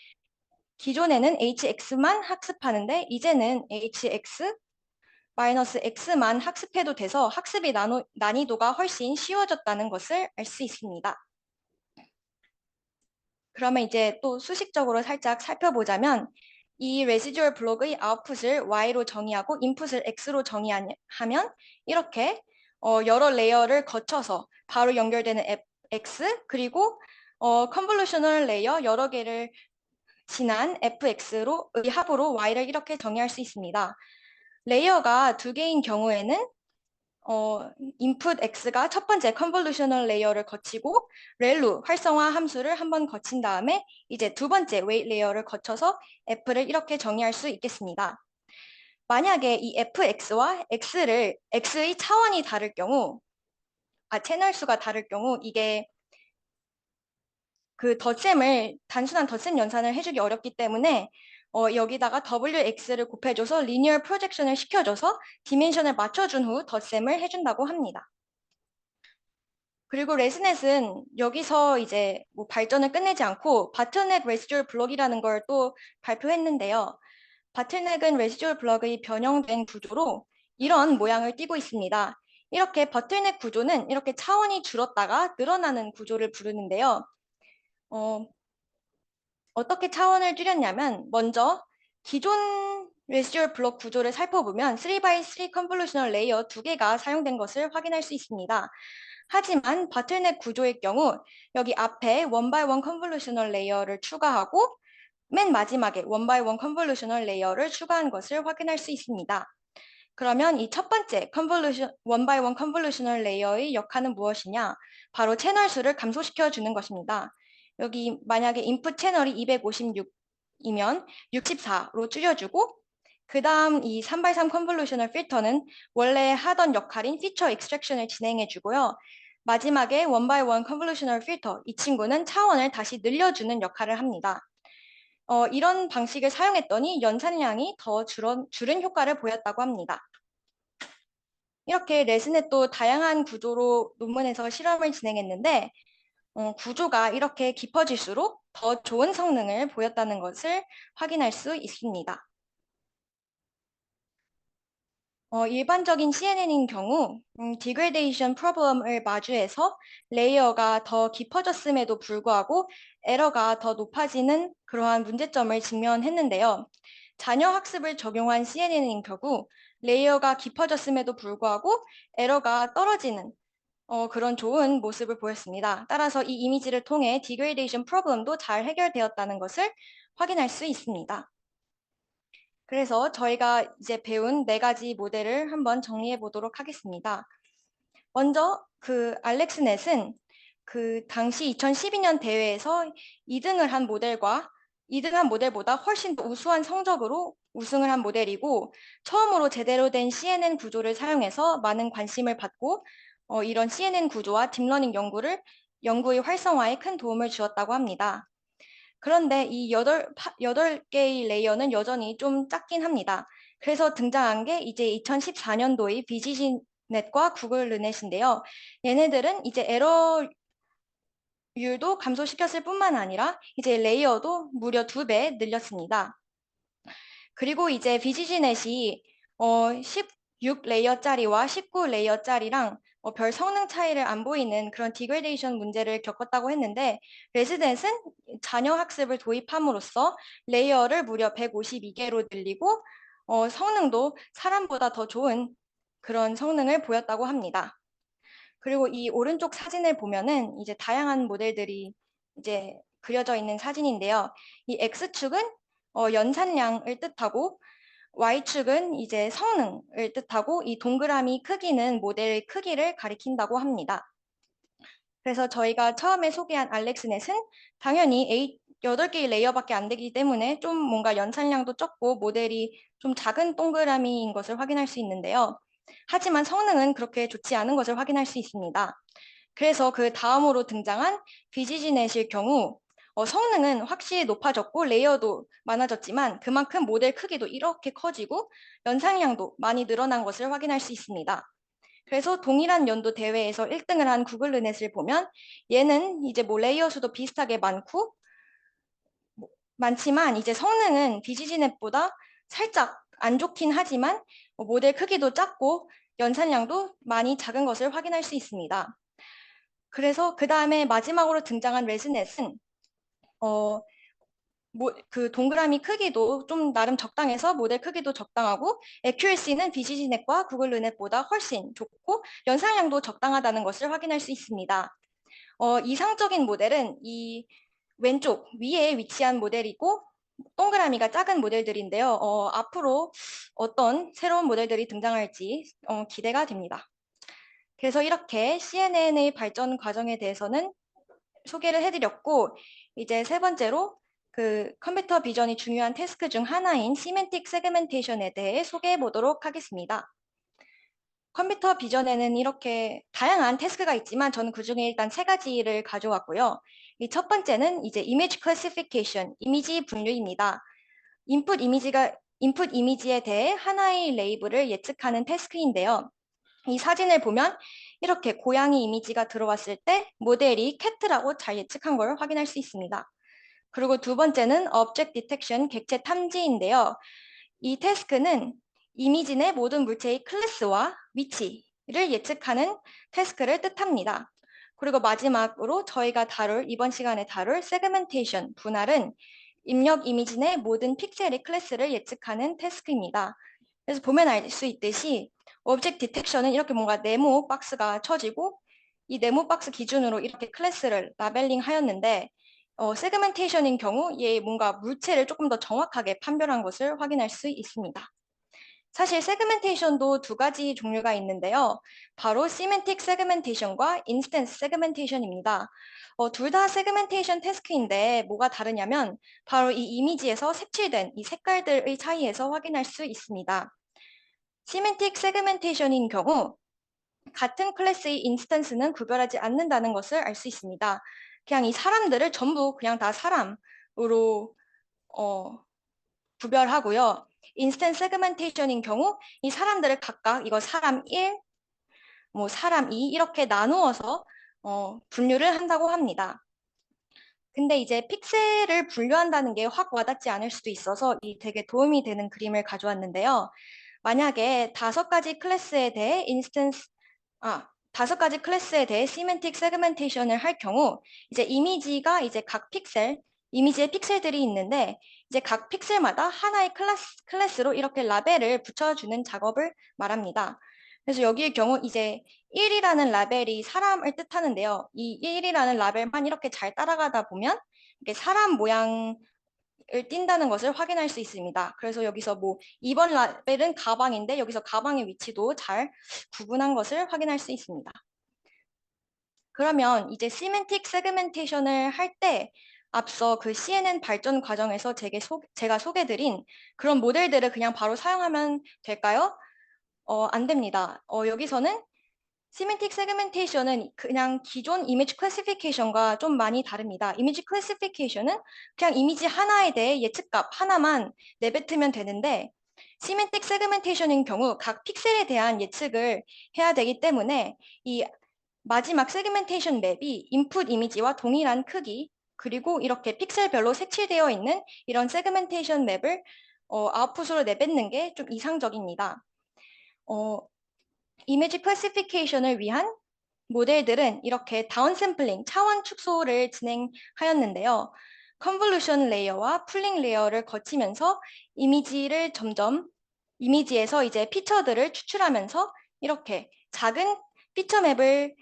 기존에는 hx만 학습하는데 이제는 hx x만 학습해도 돼서 학습의 난이도가 훨씬 쉬워졌다는 것을 알 수 있습니다. 그러면 이제 또 수식적으로 살짝 살펴보자면 이 레시듀얼 블록의 아웃풋을 y로 정의하고 인풋을 x로 정의하면 이렇게 여러 레이어를 거쳐서 바로 연결되는 x 그리고 컨볼루셔널 레이어 여러 개를 지난 fx로 의 합으로 y를 이렇게 정의할 수 있습니다. 레이어가 두 개인 경우에는 input x가 첫 번째 컨볼루셔널 레이어를 거치고 렐루 활성화 함수를 한번 거친 다음에 이제 두 번째 웨이트 레이어를 거쳐서 f를 이렇게 정의할 수 있겠습니다. 만약에 이 fx와 x의 차원이 다를 경우 채널 수가 다를 경우 이게 그 덧셈을 단순한 덧셈 연산을 해주기 어렵기 때문에 여기다가 wx를 곱해줘서 리니어 프로젝션을 시켜줘서 디멘션을 맞춰준 후 덧셈을 해준다고 합니다. 그리고 레스넷은 여기서 이제 뭐 발전을 끝내지 않고 바틀넥 레시듀얼 블록이라는 걸 또 발표했는데요. 바틀넥은 레시듀얼 블록의 변형된 구조로 이런 모양을 띠고 있습니다. 이렇게 버틀넥 구조는 이렇게 차원이 줄었다가 늘어나는 구조를 부르는데요. 어떻게 차원을 줄였냐면 먼저 기존 레시듀얼 블록 구조를 살펴보면 3x3 컨볼루셔널 레이어 두 개가 사용된 것을 확인할 수 있습니다. 하지만 바틀넥 구조의 경우 여기 앞에 1x1 컨볼루셔널 레이어를 추가하고 맨 마지막에 1x1 컨볼루셔널 레이어를 추가한 것을 확인할 수 있습니다. 그러면 이 첫 번째 1x1 컨볼루셔널 레이어의 역할은 무엇이냐? 바로 채널 수를 감소시켜 주는 것입니다. 여기 만약에 인풋 채널이 256이면 64로 줄여주고 그 다음 이 3x3 컨볼루셔널 필터는 원래 하던 역할인 피처 익스트랙션을 진행해 주고요. 마지막에 1x1 컨볼루셔널 필터, 이 친구는 차원을 다시 늘려주는 역할을 합니다. 이런 방식을 사용했더니 연산량이 더 줄은 효과를 보였다고 합니다. 이렇게 레스넷도 다양한 구조로 논문에서 실험을 진행했는데 구조가 이렇게 깊어질수록 더 좋은 성능을 보였다는 것을 확인할 수 있습니다. 일반적인 CNN인 경우 디그레데이션 프로블럼을 마주해서 레이어가 더 깊어졌음에도 불구하고 에러가 더 높아지는 그러한 문제점을 직면했는데요. 자녀 학습을 적용한 CNN인 경우 레이어가 깊어졌음에도 불구하고 에러가 떨어지는 그런 좋은 모습을 보였습니다. 따라서 이 이미지를 통해 디그레데이션 프로블럼도 잘 해결되었다는 것을 확인할 수 있습니다. 그래서 저희가 이제 배운 4가지 모델을 한번 정리해 보도록 하겠습니다. 먼저 그 알렉스넷은 그 당시 2012년 대회에서 2등을 한 모델과 2등한 모델보다 훨씬 더 우수한 성적으로 우승을 한 모델이고 처음으로 제대로 된 CNN 구조를 사용해서 많은 관심을 받고 이런 CNN 구조와 딥러닝 연구의 활성화에 큰 도움을 주었다고 합니다. 그런데 이 8개의 레이어는 여전히 좀 작긴 합니다. 그래서 등장한 게 이제 2014년도의 BGG넷과 구글 르넷인데요. 얘네들은 이제 에러율도 감소시켰을 뿐만 아니라 이제 레이어도 무려 2배 늘렸습니다. 그리고 이제 BGG넷이 16 레이어짜리와 19 레이어짜리랑 별 성능 차이를 안 보이는 그런 디그레데이션 문제를 겪었다고 했는데 레지덴스는 자녀 학습을 도입함으로써 레이어를 무려 152개로 늘리고 성능도 사람보다 더 좋은 그런 성능을 보였다고 합니다. 그리고 이 오른쪽 사진을 보면은 이제 다양한 모델들이 이제 그려져 있는 사진인데요. 이 X축은 연산량을 뜻하고 Y축은 이제 성능을 뜻하고 이 동그라미 크기는 모델의 크기를 가리킨다고 합니다. 그래서 저희가 처음에 소개한 알렉스넷은 당연히 8개의 레이어밖에 안 되기 때문에 좀 뭔가 연산량도 적고 모델이 좀 작은 동그라미인 것을 확인할 수 있는데요. 하지만 성능은 그렇게 좋지 않은 것을 확인할 수 있습니다. 그래서 그 다음으로 등장한 BGG넷일 경우 성능은 확실히 높아졌고 레이어도 많아졌지만 그만큼 모델 크기도 이렇게 커지고 연산량도 많이 늘어난 것을 확인할 수 있습니다. 그래서 동일한 연도 대회에서 1등을 한 구글 르넷을 보면 얘는 이제 뭐 레이어 수도 비슷하게 많지만 이제 성능은 BGG넷보다 살짝 안 좋긴 하지만 모델 크기도 작고 연산량도 많이 작은 것을 확인할 수 있습니다. 그래서 그 다음에 마지막으로 등장한 레즈넷은 그 동그라미 크기도 좀 나름 적당해서 모델 크기도 적당하고 애큐러시는 BGG넷과 구글 르넷보다 훨씬 좋고 연산량도 적당하다는 것을 확인할 수 있습니다. 이상적인 모델은 이 왼쪽 위에 위치한 모델이고 동그라미가 작은 모델들인데요. 앞으로 어떤 새로운 모델들이 등장할지 기대가 됩니다. 그래서 이렇게 CNN의 발전 과정에 대해서는 소개를 해드렸고 이제 세 번째로 그 컴퓨터 비전이 중요한 태스크 중 하나인 시멘틱 세그멘테이션에 대해 소개해 보도록 하겠습니다. 컴퓨터 비전에는 이렇게 다양한 태스크가 있지만 저는 그중에 일단 세 가지를 가져왔고요. 이 첫 번째는 이제 이미지 클래시피케이션, 이미지 분류입니다. 인풋 이미지에 대해 하나의 레이블을 예측하는 태스크인데요. 이 사진을 보면 이렇게 고양이 이미지가 들어왔을 때 모델이 캣라고 잘 예측한 걸 확인할 수 있습니다. 그리고 두 번째는 Object Detection, 객체 탐지인데요. 이 태스크는 이미지 내 모든 물체의 클래스와 위치를 예측하는 태스크를 뜻합니다. 그리고 마지막으로 저희가 이번 시간에 다룰 세그멘테이션, 분할은 입력 이미지 내 모든 픽셀의 클래스를 예측하는 태스크입니다. 그래서 보면 알 수 있듯이 오브젝트 디텍션은 이렇게 뭔가 네모 박스가 쳐지고 이 네모 박스 기준으로 이렇게 클래스를 라벨링 하였는데 세그멘테이션인 경우 얘 뭔가 물체를 조금 더 정확하게 판별한 것을 확인할 수 있습니다. 사실 세그멘테이션도 두 가지 종류가 있는데요. 바로 시멘틱 세그멘테이션과 인스턴스 세그멘테이션입니다. 둘 다 세그멘테이션 태스크인데 뭐가 다르냐면 바로 이 이미지에서 색칠된 이 색깔들의 차이에서 확인할 수 있습니다. 시멘틱 세그멘테이션인 경우 같은 클래스의 인스턴스는 구별하지 않는다는 것을 알 수 있습니다. 그냥 이 사람들을 전부 그냥 다 사람으로 구별하고요. 인스턴스 세그멘테이션인 경우 이 사람들을 각각 이거 사람 1, 뭐 사람 2 이렇게 나누어서 분류를 한다고 합니다. 근데 이제 픽셀을 분류한다는 게 확 와닿지 않을 수도 있어서 이 되게 도움이 되는 그림을 가져왔는데요. 만약에 5가지 클래스에 대해 5가지 클래스에 대해 시멘틱 세그멘테이션을 할 경우 이제 이미지가 이제 각 픽셀, 이미지의 픽셀들이 있는데 이제 각 픽셀마다 하나의 클래스로 이렇게 라벨을 붙여주는 작업을 말합니다. 그래서 여기의 경우 이제 1이라는 라벨이 사람을 뜻하는데요. 이 1이라는 라벨만 이렇게 잘 따라가다 보면 이게 사람 모양을 띈다는 것을 확인할 수 있습니다. 그래서 여기서 뭐 2번 라벨은 가방인데 여기서 가방의 위치도 잘 구분한 것을 확인할 수 있습니다. 그러면 이제 시멘틱 세그멘테이션을 할 때 앞서 그 CNN 발전 과정에서 제가 소개드린 그런 모델들을 그냥 바로 사용하면 될까요? 안 됩니다. 여기서는 시멘틱 세그멘테이션은 그냥 기존 이미지 클래시피케이션과 좀 많이 다릅니다. 이미지 클래시피케이션은 그냥 이미지 하나에 대해 예측값 하나만 내뱉으면 되는데 시멘틱 세그멘테이션인 경우 각 픽셀에 대한 예측을 해야 되기 때문에 이 마지막 세그멘테이션 맵이 인풋 이미지와 동일한 크기 그리고 이렇게 픽셀별로 색칠되어 있는 이런 세그멘테이션 맵을 아웃풋으로 내뱉는 게 좀 이상적입니다. 이미지 클래시피케이션을 위한 모델들은 이렇게 다운샘플링, 차원 축소를 진행하였는데요. 컨볼루션 레이어와 풀링 레이어를 거치면서 이미지에서 이제 피처들을 추출하면서 이렇게 작은 피처 맵을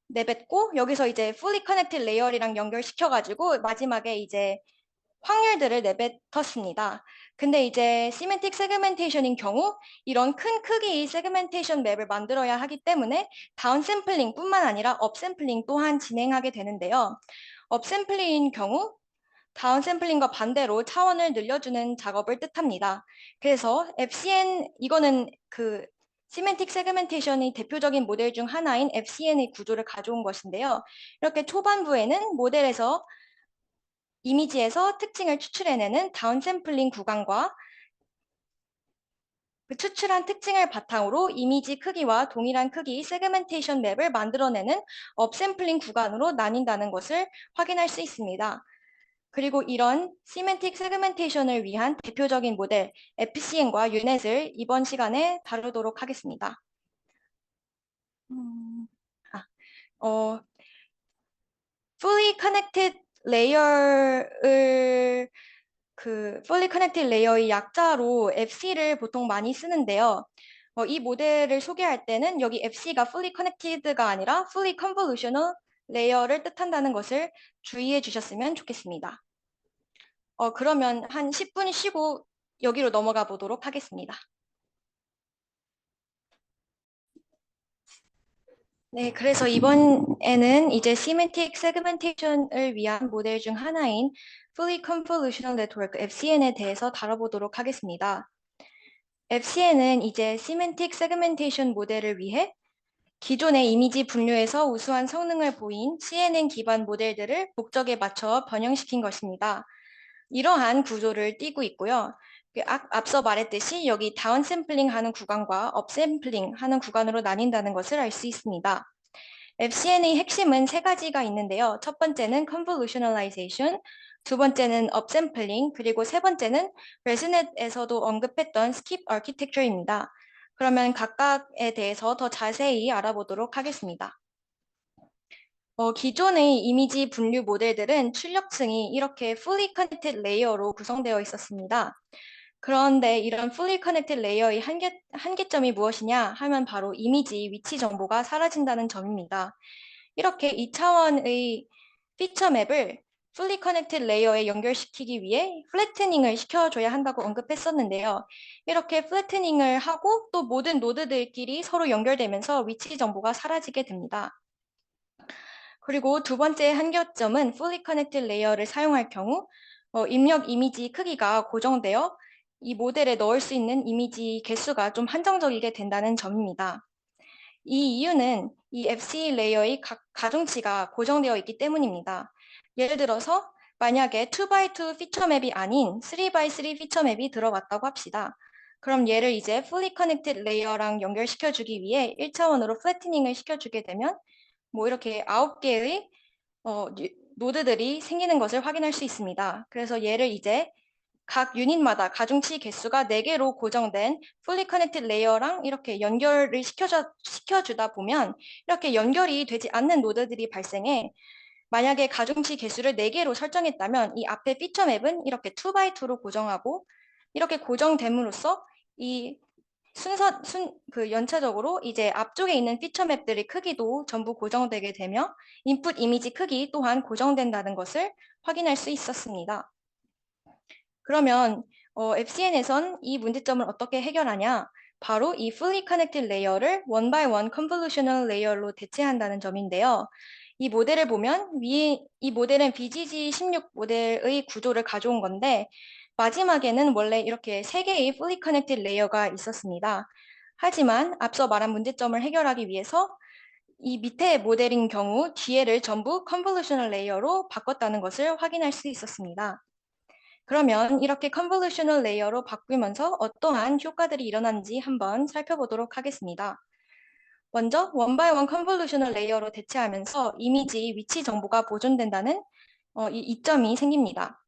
내뱉고 여기서 이제 fully connected layer이랑 연결시켜가지고 마지막에 이제 확률들을 내뱉었습니다. 근데 이제 시멘틱 세그멘테이션인 경우 이런 큰 크기의 세그멘테이션 맵을 만들어야 하기 때문에 다운샘플링뿐만 아니라 업샘플링 또한 진행하게 되는데요. 업샘플링인 경우 다운샘플링과 반대로 차원을 늘려주는 작업을 뜻합니다. 그래서 FCN, 이거는 그 시멘틱 세그멘테이션의 대표적인 모델 중 하나인 FCN의 구조를 가져온 것인데요. 이렇게 초반부에는 모델에서 이미지에서 특징을 추출해내는 다운샘플링 구간과 그 추출한 특징을 바탕으로 이미지 크기와 동일한 크기의 세그멘테이션 맵을 만들어내는 업샘플링 구간으로 나뉜다는 것을 확인할 수 있습니다. 그리고 이런 시멘틱 세그멘테이션을 위한 대표적인 모델 FCN과 유넷을 이번 시간에 다루도록 하겠습니다. 아, 어, fully connected layer을 fully connected layer의 약자로 FC를 보통 많이 쓰는데요. 이 모델을 소개할 때는 여기 FC가 fully connected가 아니라 fully convolutional layer를 뜻한다는 것을 주의해 주셨으면 좋겠습니다. 그러면 한 10분 쉬고 여기로 넘어가 보도록 하겠습니다. 네, 그래서 이번에는 이제 시멘틱 세그멘테이션을 위한 모델 중 하나인 Fully Convolutional Network, FCN에 대해서 다뤄보도록 하겠습니다. FCN은 이제 시멘틱 세그멘테이션 모델을 위해 기존의 이미지 분류에서 우수한 성능을 보인 CNN 기반 모델들을 목적에 맞춰 변형시킨 것입니다. 이러한 구조를 띠고 있고요. 앞서 말했듯이 여기 다운샘플링 하는 구간과 업샘플링 하는 구간으로 나뉜다는 것을 알 수 있습니다. FCN의 핵심은 세 가지가 있는데요. 첫 번째는 convolutionalization, 두 번째는 upsampling, 그리고 세 번째는 레즈넷에서도 언급했던 skip architecture입니다. 그러면 각각에 대해서 더 자세히 알아보도록 하겠습니다. 기존의 이미지 분류 모델들은 출력층이 이렇게 fully connected layer로 구성되어 있었습니다. 그런데 이런 fully connected layer의 한계점이 무엇이냐 하면 바로 이미지 위치 정보가 사라진다는 점입니다. 이렇게 2차원의 피처 맵을 fully connected layer에 연결시키기 위해 플래트닝을 시켜줘야 한다고 언급했었는데요. 이렇게 플래트닝을 하고 또 모든 노드들끼리 서로 연결되면서 위치 정보가 사라지게 됩니다. 그리고 두 번째 한계점은 fully connected layer를 사용할 경우 입력 이미지 크기가 고정되어 이 모델에 넣을 수 있는 이미지 개수가 좀 한정적이게 된다는 점입니다. 이 이유는 이 FC 레이어의 가중치가 고정되어 있기 때문입니다. 예를 들어서 만약에 2x2 피처 맵이 아닌 3x3 피처 맵이 들어갔다고 합시다. 그럼 얘를 이제 fully connected layer랑 연결시켜주기 위해 1차원으로 플래트닝을 시켜주게 되면 뭐 이렇게 9개의 노드들이 생기는 것을 확인할 수 있습니다. 그래서 얘를 이제 각 유닛마다 가중치 개수가 4개로 고정된 fully connected layer랑 이렇게 연결을 시켜주다 보면 이렇게 연결이 되지 않는 노드들이 발생해 만약에 가중치 개수를 4개로 설정했다면 이 앞에 피처 맵은 이렇게 2x2로 고정하고 이렇게 고정됨으로써 이 연차적으로 이제 앞쪽에 있는 피처 맵들의 크기도 전부 고정되게 되며 인풋 이미지 크기 또한 고정된다는 것을 확인할 수 있었습니다. 그러면 FCN에선 이 문제점을 어떻게 해결하냐? 바로 이 fully connected layer를 one by one convolutional layer로 대체한다는 점인데요. 이 모델을 보면 이 모델은 BGG16 모델의 구조를 가져온 건데 마지막에는 원래 이렇게 3개의 fully connected layer가 있었습니다. 하지만 앞서 말한 문제점을 해결하기 위해서 이 밑에 모델인 경우 뒤에를 전부 convolutional layer로 바꿨다는 것을 확인할 수 있었습니다. 그러면 이렇게 convolutional layer로 바꾸면서 어떠한 효과들이 일어나는지 한번 살펴보도록 하겠습니다. 먼저 one by one convolutional layer로 대체하면서 이미지 위치 정보가 보존된다는 이 이점이 생깁니다.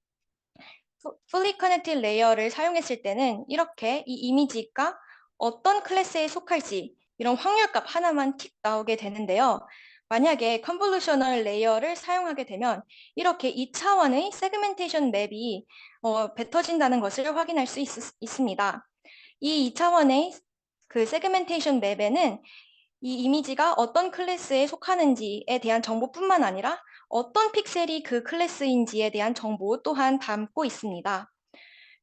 fully connected layer를 사용했을 때는 이렇게 이 이미지가 어떤 클래스에 속할지 이런 확률값 하나만 틱 나오게 되는데요. 만약에 convolutional layer를 사용하게 되면 이렇게 2차원의 세그멘테이션 맵이 뱉어진다는 것을 확인할 수 있습니다. 이 2차원의 그 세그멘테이션 맵에는 이 이미지가 어떤 클래스에 속하는지에 대한 정보뿐만 아니라 어떤 픽셀이 그 클래스인지에 대한 정보 또한 담고 있습니다.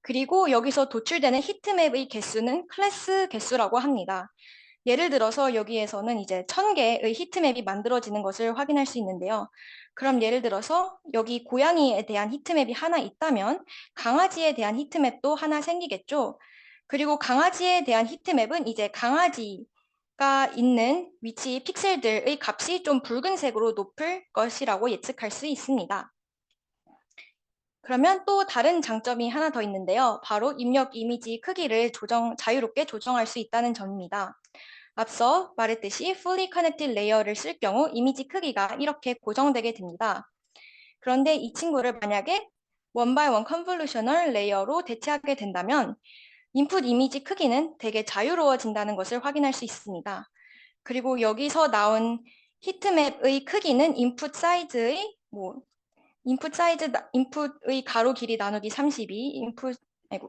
그리고 여기서 도출되는 히트맵의 개수는 클래스 개수라고 합니다. 예를 들어서 여기에서는 이제 1000개의 히트맵이 만들어지는 것을 확인할 수 있는데요. 그럼 예를 들어서 여기 고양이에 대한 히트맵이 하나 있다면 강아지에 대한 히트맵도 하나 생기겠죠. 그리고 강아지에 대한 히트맵은 이제 강아지가 있는 위치 픽셀들의 값이 좀 붉은색으로 높을 것이라고 예측할 수 있습니다. 그러면 또 다른 장점이 하나 더 있는데요. 바로 입력 이미지 크기를 자유롭게 조정할 수 있다는 점입니다. 앞서 말했듯이 Fully Connected Layer를 쓸 경우 이미지 크기가 이렇게 고정되게 됩니다. 그런데 이 친구를 만약에 One by One Convolutional Layer로 대체하게 된다면 인풋 이미지 크기는 되게 자유로워진다는 것을 확인할 수 있습니다. 그리고 여기서 나온 히트맵의 크기는 인풋의 가로 길이 나누기 32,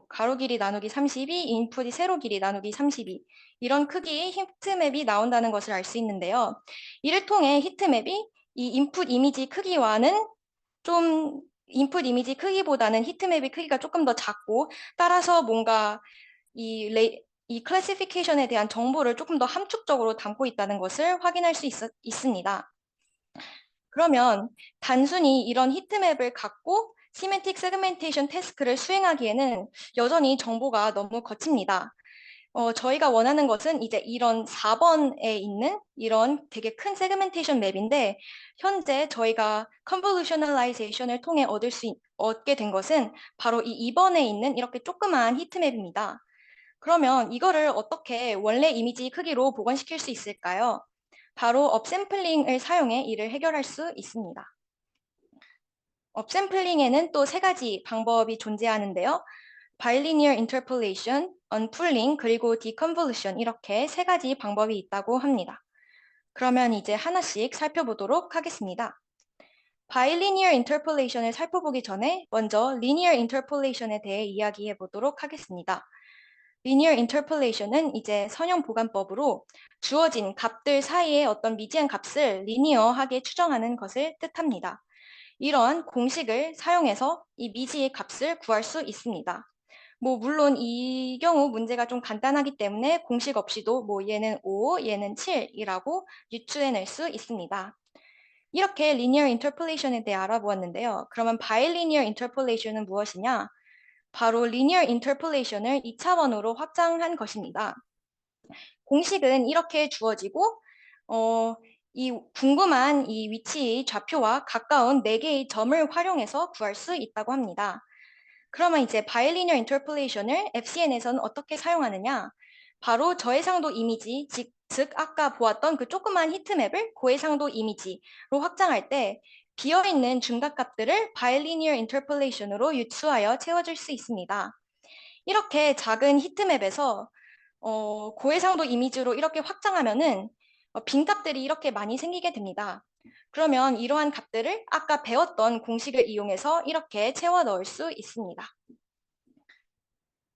가로 길이 나누기 32, 인풋이 세로 길이 나누기 32 이런 크기의 히트맵이 나온다는 것을 알 수 있는데요. 이를 통해 히트맵이 이 인풋 이미지 크기와는 좀 인풋 이미지 크기보다는 히트맵의 크기가 조금 더 작고 따라서 뭔가 이 클래시피케이션에 대한 정보를 조금 더 함축적으로 담고 있다는 것을 확인할 수 있습니다. 그러면 단순히 이런 히트맵을 갖고 시멘틱 세그멘테이션 태스크를 수행하기에는 여전히 정보가 너무 거칩니다. 저희가 원하는 것은 이제 이런 4번에 있는 이런 되게 큰 세그멘테이션 맵인데 현재 저희가 컨볼루셔널라이제이션을 통해 얻게 된 것은 바로 이 2번에 있는 이렇게 조그마한 히트맵입니다. 그러면 이거를 어떻게 원래 이미지 크기로 복원시킬 수 있을까요? 바로 업샘플링을 사용해 이를 해결할 수 있습니다. 업샘플링에는 또 세 가지 방법이 존재하는데요. Bilinear Interpolation, Unpooling, 그리고 Deconvolution 이렇게 세 가지 방법이 있다고 합니다. 그러면 이제 하나씩 살펴보도록 하겠습니다. Bilinear Interpolation을 살펴보기 전에 먼저 Linear Interpolation에 대해 이야기해 보도록 하겠습니다. Linear Interpolation은 이제 선형 보관법으로 주어진 값들 사이의 어떤 미지한 값을 리니어하게 추정하는 것을 뜻합니다. 이러한 공식을 사용해서 이 미지의 값을 구할 수 있습니다. 물론 이 경우 문제가 좀 간단하기 때문에 공식 없이도 얘는 5, 얘는 7이라고 유추해낼 수 있습니다. 이렇게 Linear Interpolation에 대해 알아보았는데요. 그러면 Bilinear Interpolation은 무엇이냐? 바로 Linear Interpolation을 2차원으로 확장한 것입니다. 공식은 이렇게 주어지고 이 궁금한 이 위치의 좌표와 가까운 4개의 점을 활용해서 구할 수 있다고 합니다. 그러면 이제 Bilinear Interpolation을 FCN에서는 어떻게 사용하느냐? 바로 저해상도 이미지, 즉 아까 보았던 그 조그만 히트맵을 고해상도 이미지로 확장할 때 비어있는 중각값들을 Bilinear Interpolation으로 유추하여 채워줄 수 있습니다. 이렇게 작은 히트맵에서 고해상도 이미지로 이렇게 확장하면은 빈 값들이 이렇게 많이 생기게 됩니다. 그러면 이러한 값들을 아까 배웠던 공식을 이용해서 이렇게 채워 넣을 수 있습니다.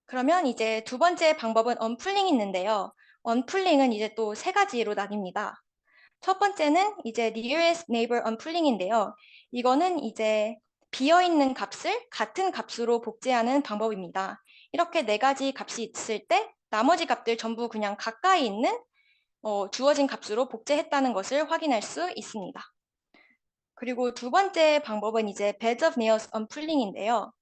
그러면 이제 두 번째 방법은 언풀링이 있는데요. 언풀링은 이제 또 세 가지로 나뉩니다. 첫 번째는 이제 nearest neighbor unpulling인데요. 이거는 이제 비어있는 값을 같은 값으로 복제하는 방법입니다. 이렇게 네 가지 값이 있을 때 나머지 값들 전부 그냥 가까이 있는 주어진 값으로 복제했다는 것을 확인할 수 있습니다. 그리고 두 번째 방법은 이제 beds of nearest unpulling인데요.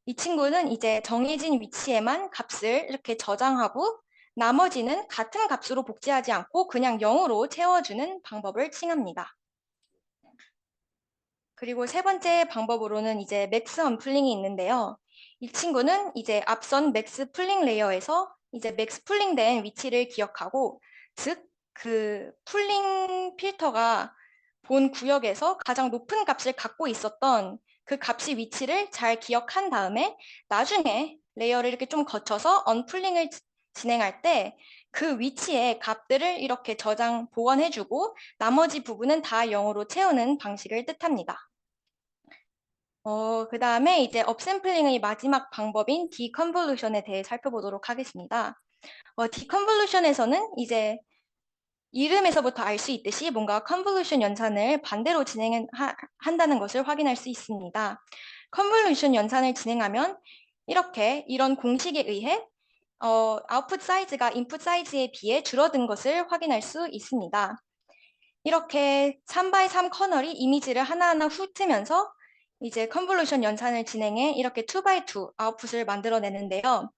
이 친구는 이제 정해진 위치에만 값을 이렇게 저장하고 나머지는 같은 값으로 복제하지 않고 그냥 0으로 채워주는 방법을 칭합니다. 그리고 세 번째 방법으로는 이제 맥스 언풀링이 있는데요. 이 친구는 이제 앞선 맥스 풀링 레이어에서 이제 맥스 풀링된 위치를 기억하고 즉 그 풀링 필터가 본 구역에서 가장 높은 값을 갖고 있었던 그 값의 위치를 잘 기억한 다음에 나중에 레이어를 이렇게 좀 거쳐서 언풀링을 진행할 때 그 위치에 값들을 이렇게 보관해주고 나머지 부분은 다 0으로 채우는 방식을 뜻합니다. 그 다음에 이제 업샘플링의 마지막 방법인 디컨볼루션에 대해 살펴보도록 하겠습니다. 디컨볼루션에서는 이제 이름에서부터 알 수 있듯이 뭔가 컨볼루션 연산을 반대로 진행한다는 것을 확인할 수 있습니다. 컨볼루션 연산을 진행하면 이렇게 이런 공식에 의해 아웃풋 사이즈가 인풋 사이즈에 비해 줄어든 것을 확인할 수 있습니다. 이렇게 3x3 커널이 이미지를 하나하나 훑으면서 이제 컨볼루션 연산을 진행해 이렇게 2x2 아웃풋을 만들어내는데요.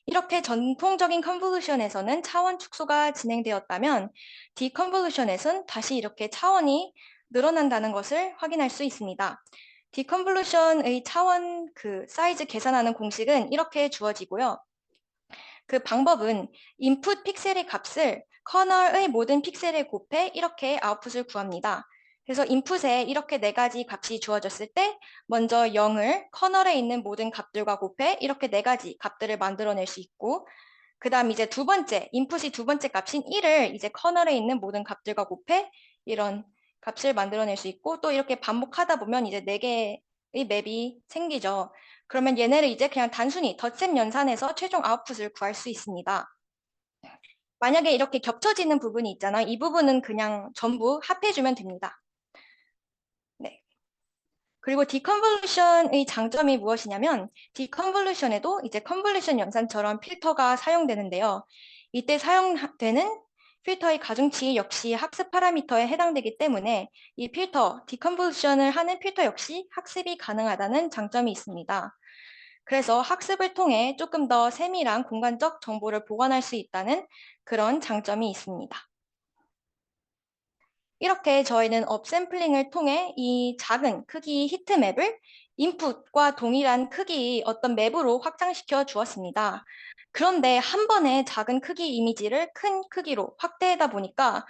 이렇게 전통적인 컨볼루션에서는 차원 축소가 진행되었다면 디컨볼루션에서는 다시 이렇게 차원이 늘어난다는 것을 확인할 수 있습니다. 디컨볼루션의 차원 사이즈 계산하는 공식은 이렇게 주어지고요. 그 방법은 인풋 픽셀의 값을 커널의 모든 픽셀에 곱해 이렇게 아웃풋을 구합니다. 그래서 인풋에 이렇게 네 가지 값이 주어졌을 때 먼저 0을 커널에 있는 모든 값들과 곱해 이렇게 네 가지 값들을 만들어낼 수 있고, 그 다음 이제 두 번째, 인풋이 두 번째 값인 1을 이제 커널에 있는 모든 값들과 곱해 이런 값을 만들어낼 수 있고, 또 이렇게 반복하다 보면 이제 네 개의 맵이 생기죠. 그러면 얘네를 이제 그냥 단순히 덧셈 연산해서 최종 아웃풋을 구할 수 있습니다. 만약에 이렇게 겹쳐지는 부분이 있잖아요. 이 부분은 그냥 전부 합해주면 됩니다. 네. 그리고 디컨볼루션의 장점이 무엇이냐면 디컨볼루션에도 이제 컨볼루션 연산처럼 필터가 사용되는데요. 이때 사용되는 필터의 가중치 역시 학습 파라미터에 해당되기 때문에 이 필터, 디컨볼루션을 하는 필터 역시 학습이 가능하다는 장점이 있습니다. 그래서 학습을 통해 조금 더 세밀한 공간적 정보를 보관할 수 있다는 그런 장점이 있습니다. 이렇게 저희는 업샘플링을 통해 이 작은 크기 히트맵을 인풋과 동일한 크기 어떤 맵으로 확장시켜 주었습니다. 그런데 한 번에 작은 크기 이미지를 큰 크기로 확대하다 보니까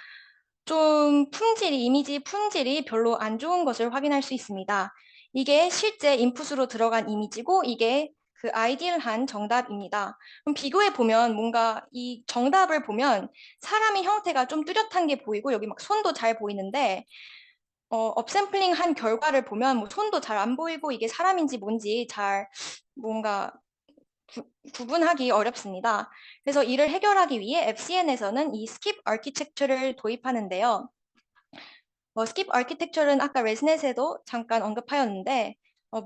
좀 이미지 품질이 별로 안 좋은 것을 확인할 수 있습니다. 이게 실제 인풋으로 들어간 이미지고 이게 그 아이디얼한 정답입니다. 그럼 비교해 보면 뭔가 이 정답을 보면 사람의 형태가 좀 뚜렷한 게 보이고 여기 막 손도 잘 보이는데 업샘플링 한 결과를 보면 뭐 손도 잘 안 보이고 이게 사람인지 뭔지 잘 뭔가 구분하기 어렵습니다. 그래서 이를 해결하기 위해 FCN에서는 이 스킵 아키텍처를 도입하는데요. 스킵 아키텍처는 아까 레스넷에도 잠깐 언급하였는데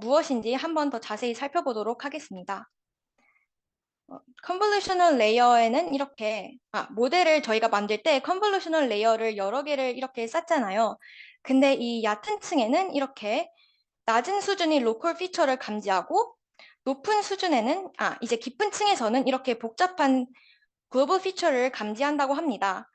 무엇인지 한 번 더 자세히 살펴보도록 하겠습니다. 컨볼루셔널 레이어에는 이렇게 모델을 저희가 만들 때 컨볼루셔널 레이어를 여러 개를 이렇게 쌓잖아요. 근데 이 얕은 층에는 이렇게 낮은 수준의 로컬 피처를 감지하고 높은 수준에는 이제 깊은 층에서는 이렇게 복잡한 글로벌 피처를 감지한다고 합니다.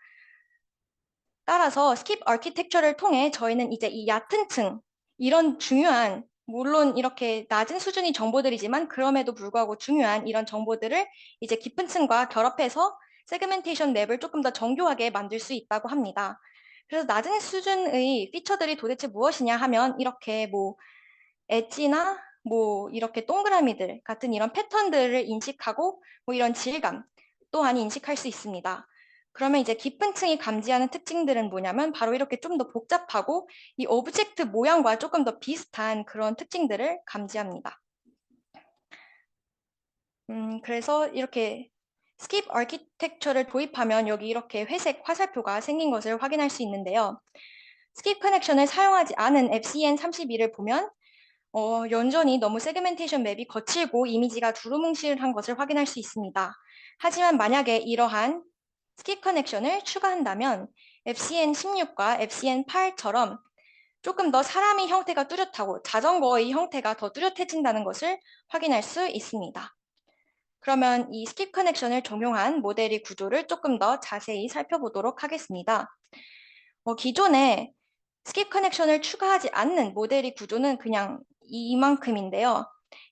따라서 스킵 아키텍처를 통해 저희는 이제 이 얕은 층, 이런 중요한, 물론 이렇게 낮은 수준의 정보들이지만 그럼에도 불구하고 중요한 이런 정보들을 이제 깊은 층과 결합해서 세그멘테이션 맵을 조금 더 정교하게 만들 수 있다고 합니다. 그래서 낮은 수준의 피처들이 도대체 무엇이냐 하면 이렇게 뭐 엣지나 뭐 이렇게 동그라미들 같은 이런 패턴들을 인식하고 뭐 이런 질감 또한 인식할 수 있습니다. 그러면 이제 깊은 층이 감지하는 특징들은 뭐냐면 바로 이렇게 좀 더 복잡하고 이 오브젝트 모양과 조금 더 비슷한 그런 특징들을 감지합니다. 그래서 이렇게 스킵 아키텍처를 도입하면 여기 이렇게 회색 화살표가 생긴 것을 확인할 수 있는데요. 스킵 커넥션을 사용하지 않은 FCN32를 보면 여전히 너무 세그멘테이션 맵이 거칠고 이미지가 두루뭉실한 것을 확인할 수 있습니다. 하지만 만약에 이러한 스킵 커넥션을 추가한다면 FCN16과 FCN8처럼 조금 더 사람의 형태가 뚜렷하고 자전거의 형태가 더 뚜렷해진다는 것을 확인할 수 있습니다. 그러면 이 스킵 커넥션을 적용한 모델의 구조를 조금 더 자세히 살펴보도록 하겠습니다. 기존에 스킵 커넥션을 추가하지 않는 모델의 구조는 그냥 이만큼인데요.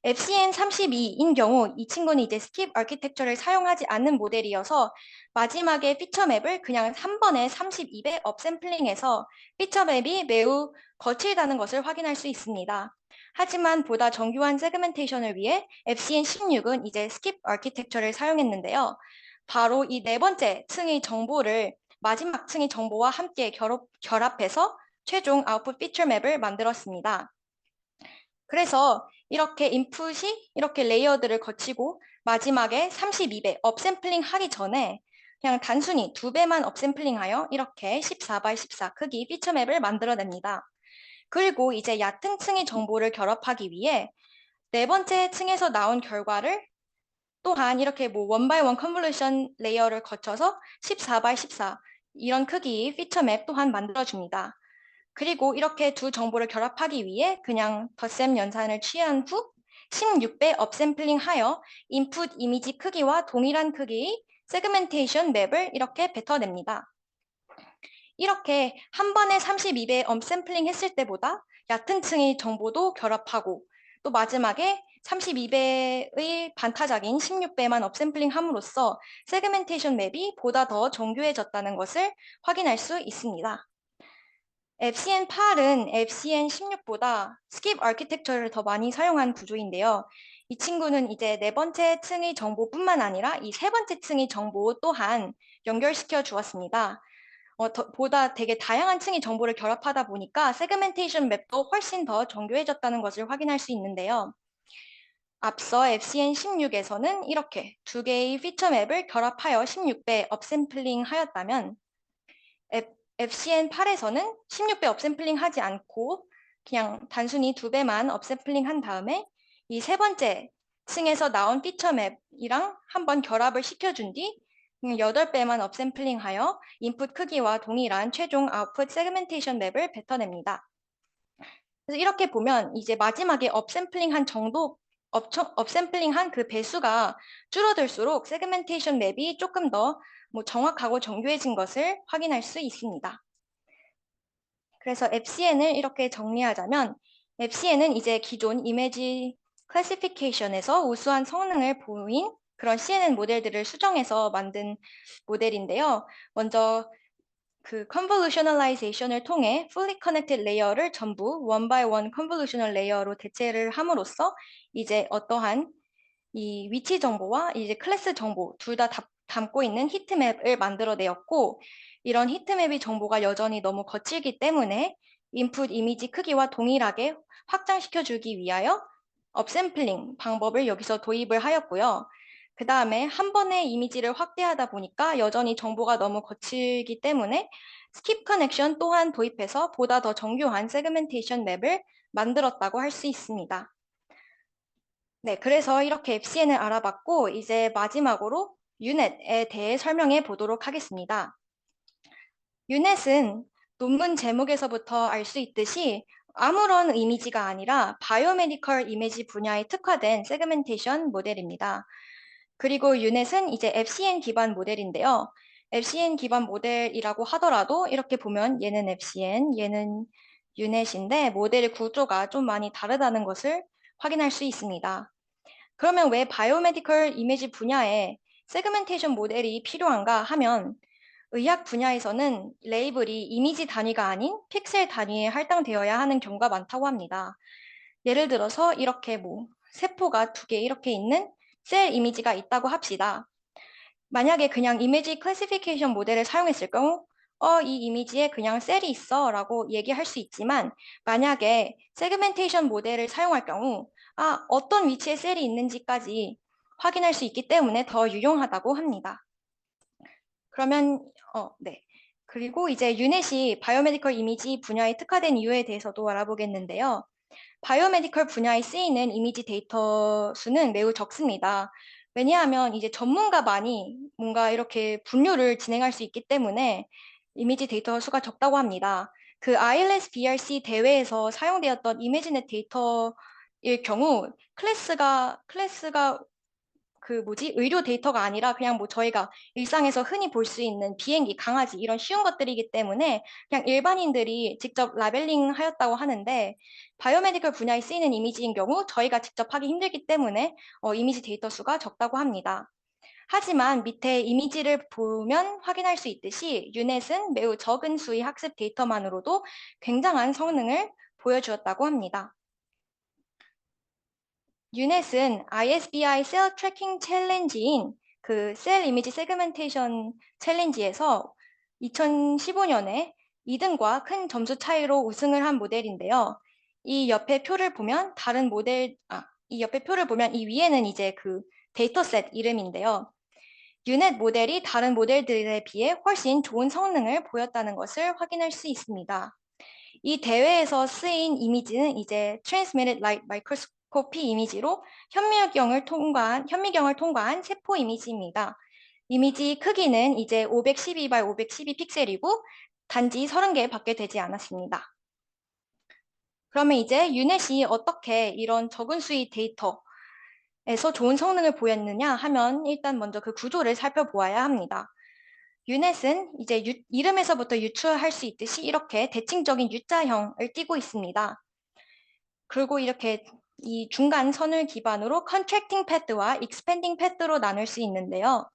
FCN32인 경우 이 친구는 이제 스킵 아키텍처를 사용하지 않는 모델이어서 마지막에 피처 맵을 그냥 한 번에 32배 업샘플링해서 피처 맵이 매우 거칠다는 것을 확인할 수 있습니다. 하지만 보다 정교한 세그멘테이션을 위해 FCN16은 이제 스킵 아키텍처를 사용했는데요. 바로 이 네 번째 층의 정보를 마지막 층의 정보와 함께 결합해서 최종 아웃풋 피처 맵을 만들었습니다. 그래서 이렇게 인풋이 이렇게 레이어들을 거치고 마지막에 32배 업샘플링 하기 전에 그냥 단순히 2배만 업샘플링하여 이렇게 14x14 크기 피처맵을 만들어냅니다. 그리고 이제 얕은 층의 정보를 결합하기 위해 네 번째 층에서 나온 결과를 또한 이렇게 뭐 원바이원 컨볼루션 레이어를 거쳐서 14x14 이런 크기의 피처맵 또한 만들어줍니다. 그리고 이렇게 두 정보를 결합하기 위해 그냥 덧셈 연산을 취한 후 16배 업샘플링 하여 인풋 이미지 크기와 동일한 크기의 세그멘테이션 맵을 이렇게 뱉어냅니다. 이렇게 한 번에 32배 업샘플링 했을 때보다 얕은 층의 정보도 결합하고 또 마지막에 32배의 반타작인 16배만 업샘플링 함으로써 세그멘테이션 맵이 보다 더 정교해졌다는 것을 확인할 수 있습니다. FCN8은 FCN16보다 skip 아키텍처를 더 많이 사용한 구조인데요. 이 친구는 이제 네 번째 층의 정보뿐만 아니라 이 세 번째 층의 정보 또한 연결시켜 주었습니다. 보다 되게 다양한 층의 정보를 결합하다 보니까 세그멘테이션 맵도 훨씬 더 정교해졌다는 것을 확인할 수 있는데요. 앞서 FCN16에서는 이렇게 두 개의 피처 맵을 결합하여 16배 업샘플링 하였다면 FCN8에서는 16배 업샘플링 하지 않고 그냥 단순히 2배만 업샘플링 한 다음에 이 세 번째 층에서 나온 피처 맵이랑 한번 결합을 시켜준 뒤 8배만 업샘플링 하여 인풋 크기와 동일한 최종 아웃풋 세그멘테이션 맵을 뱉어냅니다. 그래서 이렇게 보면 이제 마지막에 업샘플링 한 정도 업샘플링 한 그 배수가 줄어들수록 세그멘테이션 맵이 조금 더 정확하고 정교해진 것을 확인할 수 있습니다. 그래서 FCN을 이렇게 정리하자면 FCN은 이제 기존 이미지 클래시피케이션에서 우수한 성능을 보인 그런 CNN 모델들을 수정해서 만든 모델인데요. 먼저 그 convolutionalization을 통해 fully connected 레이어를 전부 one by one convolutional 레이어로 대체를 함으로써 이제 어떠한 이 위치 정보와 이제 클래스 정보 둘 다 담고 있는 히트맵을 만들어내었고 이런 히트맵의 정보가 여전히 너무 거칠기 때문에 인풋 이미지 크기와 동일하게 확장시켜주기 위하여 업샘플링 방법을 여기서 도입을 하였고요. 그 다음에 한 번에 이미지를 확대하다 보니까 여전히 정보가 너무 거칠기 때문에 스킵 커넥션 또한 도입해서 보다 더 정교한 세그멘테이션 맵을 만들었다고 할 수 있습니다. 네, 그래서 이렇게 FCN을 알아봤고 이제 마지막으로 유넷에 대해 설명해 보도록 하겠습니다. 유넷은 논문 제목에서부터 알 수 있듯이 아무런 이미지가 아니라 바이오메디컬 이미지 분야에 특화된 세그멘테이션 모델입니다. 그리고 유넷은 이제 FCN 기반 모델인데요. FCN 기반 모델이라고 하더라도 이렇게 보면 얘는 FCN, 얘는 유넷인데 모델의 구조가 좀 많이 다르다는 것을 확인할 수 있습니다. 그러면 왜 바이오메디컬 이미지 분야에 세그멘테이션 모델이 필요한가 하면 의학 분야에서는 레이블이 이미지 단위가 아닌 픽셀 단위에 할당되어야 하는 경우가 많다고 합니다. 예를 들어서 이렇게 세포가 2개 이렇게 있는 셀 이미지가 있다고 합시다. 만약에 그냥 이미지 클래시피케이션 모델을 사용했을 경우 이 이미지에 그냥 셀이 있어 라고 얘기할 수 있지만 만약에 세그멘테이션 모델을 사용할 경우 어떤 위치에 셀이 있는지까지 확인할 수 있기 때문에 더 유용하다고 합니다. 그러면 네. 그리고 이제 유넷이 바이오메디컬 이미지 분야에 특화된 이유에 대해서도 알아보겠는데요. 바이오메디컬 분야에 쓰이는 이미지 데이터 수는 매우 적습니다. 왜냐하면 이제 전문가만이 뭔가 이렇게 분류를 진행할 수 있기 때문에 이미지 데이터 수가 적다고 합니다. 그 ILS BRC 대회에서 사용되었던 이미지넷 데이터일 경우 클래스가 의료 데이터가 아니라 그냥 저희가 일상에서 흔히 볼 수 있는 비행기, 강아지 이런 쉬운 것들이기 때문에 그냥 일반인들이 직접 라벨링 하였다고 하는데 바이오메디컬 분야에 쓰이는 이미지인 경우 저희가 직접 하기 힘들기 때문에 이미지 데이터 수가 적다고 합니다. 하지만 밑에 이미지를 보면 확인할 수 있듯이 유넷은 매우 적은 수의 학습 데이터만으로도 굉장한 성능을 보여주었다고 합니다. 유넷은 ISBI 셀 트래킹 챌린지인 그 셀 이미지 세그멘테이션 챌린지에서 2015년에 2등과 큰 점수 차이로 우승을 한 모델인데요. 이 옆에 표를 보면 이 옆에 표를 보면 이 위에는 이제 그 데이터셋 이름인데요. 유넷 모델이 다른 모델들에 비해 훨씬 좋은 성능을 보였다는 것을 확인할 수 있습니다. 이 대회에서 쓰인 이미지는 이제 Transmitted Light Microscopy 이미지로 현미경을 통과한 세포 이미지입니다. 이미지 크기는 이제 512 by 512 픽셀이고 단지 30개밖에 되지 않았습니다. 그러면 이제 유넷이 어떻게 이런 적은 수의 데이터에서 좋은 성능을 보였느냐 하면 일단 먼저 그 구조를 살펴보아야 합니다. 유넷은 이제 이름에서부터 유추할 수 있듯이 이렇게 대칭적인 U자형을 띠고 있습니다. 그리고 이렇게 이 중간 선을 기반으로 Contracting Path와 Expanding Path로 나눌 수 있는데요.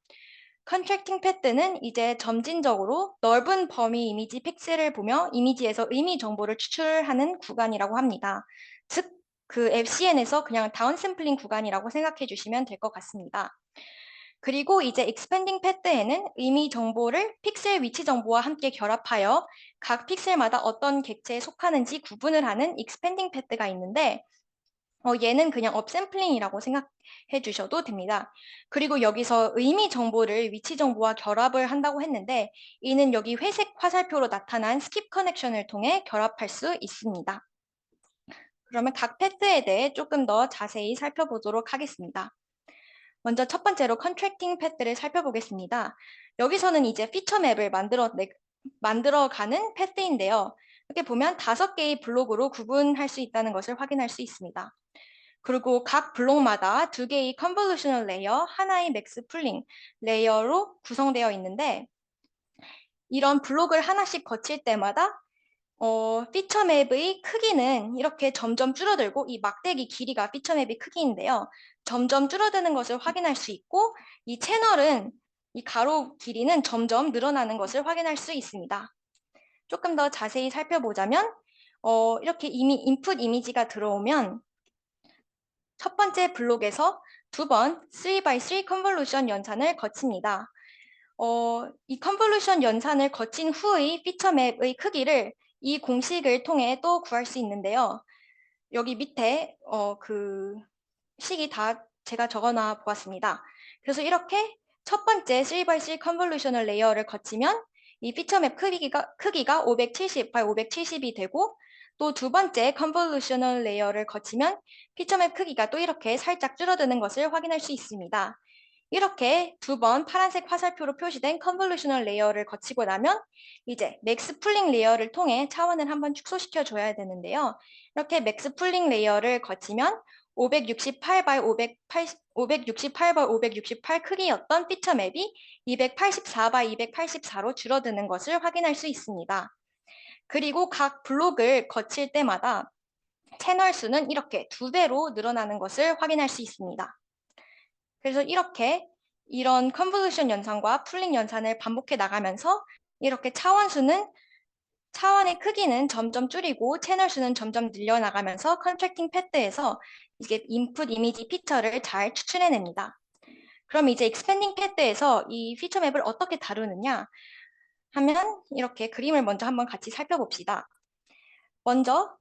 Contracting Path는 이제 점진적으로 넓은 범위 이미지 픽셀을 보며 이미지에서 의미 정보를 추출하는 구간이라고 합니다. 즉, 그 FCN에서 그냥 다운샘플링 구간이라고 생각해 주시면 될 것 같습니다. 그리고 이제 expanding path에는 의미 정보를 픽셀 위치 정보와 함께 결합하여 각 픽셀마다 어떤 객체에 속하는지 구분을 하는 expanding path가 있는데 얘는 그냥 업샘플링이라고 생각해 주셔도 됩니다. 그리고 여기서 의미 정보를 위치 정보와 결합을 한다고 했는데 이는 여기 회색 화살표로 나타난 스킵 커넥션을 통해 결합할 수 있습니다. 그러면 각 패스에 대해 조금 더 자세히 살펴보도록 하겠습니다. 먼저 첫 번째로 컨트랙팅 패스를 살펴보겠습니다. 여기서는 이제 피처 맵을 만들어가는 패스인데요. 이렇게 보면 5개의 블록으로 구분할 수 있다는 것을 확인할 수 있습니다. 그리고 각 블록마다 2개의 컨볼루셔널 레이어, 하나의 맥스 풀링 레이어로 구성되어 있는데 이런 블록을 하나씩 거칠 때마다 피처 맵의 크기는 이렇게 점점 줄어들고 이 막대기 길이가 피처 맵의 크기인데요. 점점 줄어드는 것을 확인할 수 있고 이 채널은 이 가로 길이는 점점 늘어나는 것을 확인할 수 있습니다. 조금 더 자세히 살펴보자면 이렇게 이미 인풋 이미지가 들어오면 첫 번째 블록에서 두 번 3x3 컨볼루션 연산을 거칩니다. 이 컨볼루션 연산을 거친 후의 피처 맵의 크기를 이 공식을 통해 또 구할 수 있는데요. 여기 밑에 그 식이 다 제가 적어놔 보았습니다. 그래서 이렇게 첫 번째 3x3 컨볼루셔널 레이어를 거치면 이 피처맵 크기가 570 by 570이 되고 또 두 번째 컨볼루셔널 레이어를 거치면 피처맵 크기가 또 이렇게 살짝 줄어드는 것을 확인할 수 있습니다. 이렇게 두 번 파란색 화살표로 표시된 컨볼루셔널 레이어를 거치고 나면 이제 맥스 풀링 레이어를 통해 차원을 한번 축소시켜 줘야 되는데요. 이렇게 맥스 풀링 레이어를 거치면 568 by 568 크기였던 피처 맵이 284 by 284로 줄어드는 것을 확인할 수 있습니다. 그리고 각 블록을 거칠 때마다 채널 수는 이렇게 2배로 늘어나는 것을 확인할 수 있습니다. 그래서 이렇게 이런 컨볼루션 연산과 풀링 연산을 반복해 나가면서 이렇게 차원의 크기는 점점 줄이고 채널 수는 점점 늘려나가면서 컨트랙팅 패드에서 이게 인풋 이미지 피처를 잘 추출해냅니다. 그럼 이제 익스펜딩 패드에서 이 피처 맵을 어떻게 다루느냐 하면 이렇게 그림을 먼저 한번 같이 살펴봅시다. 먼저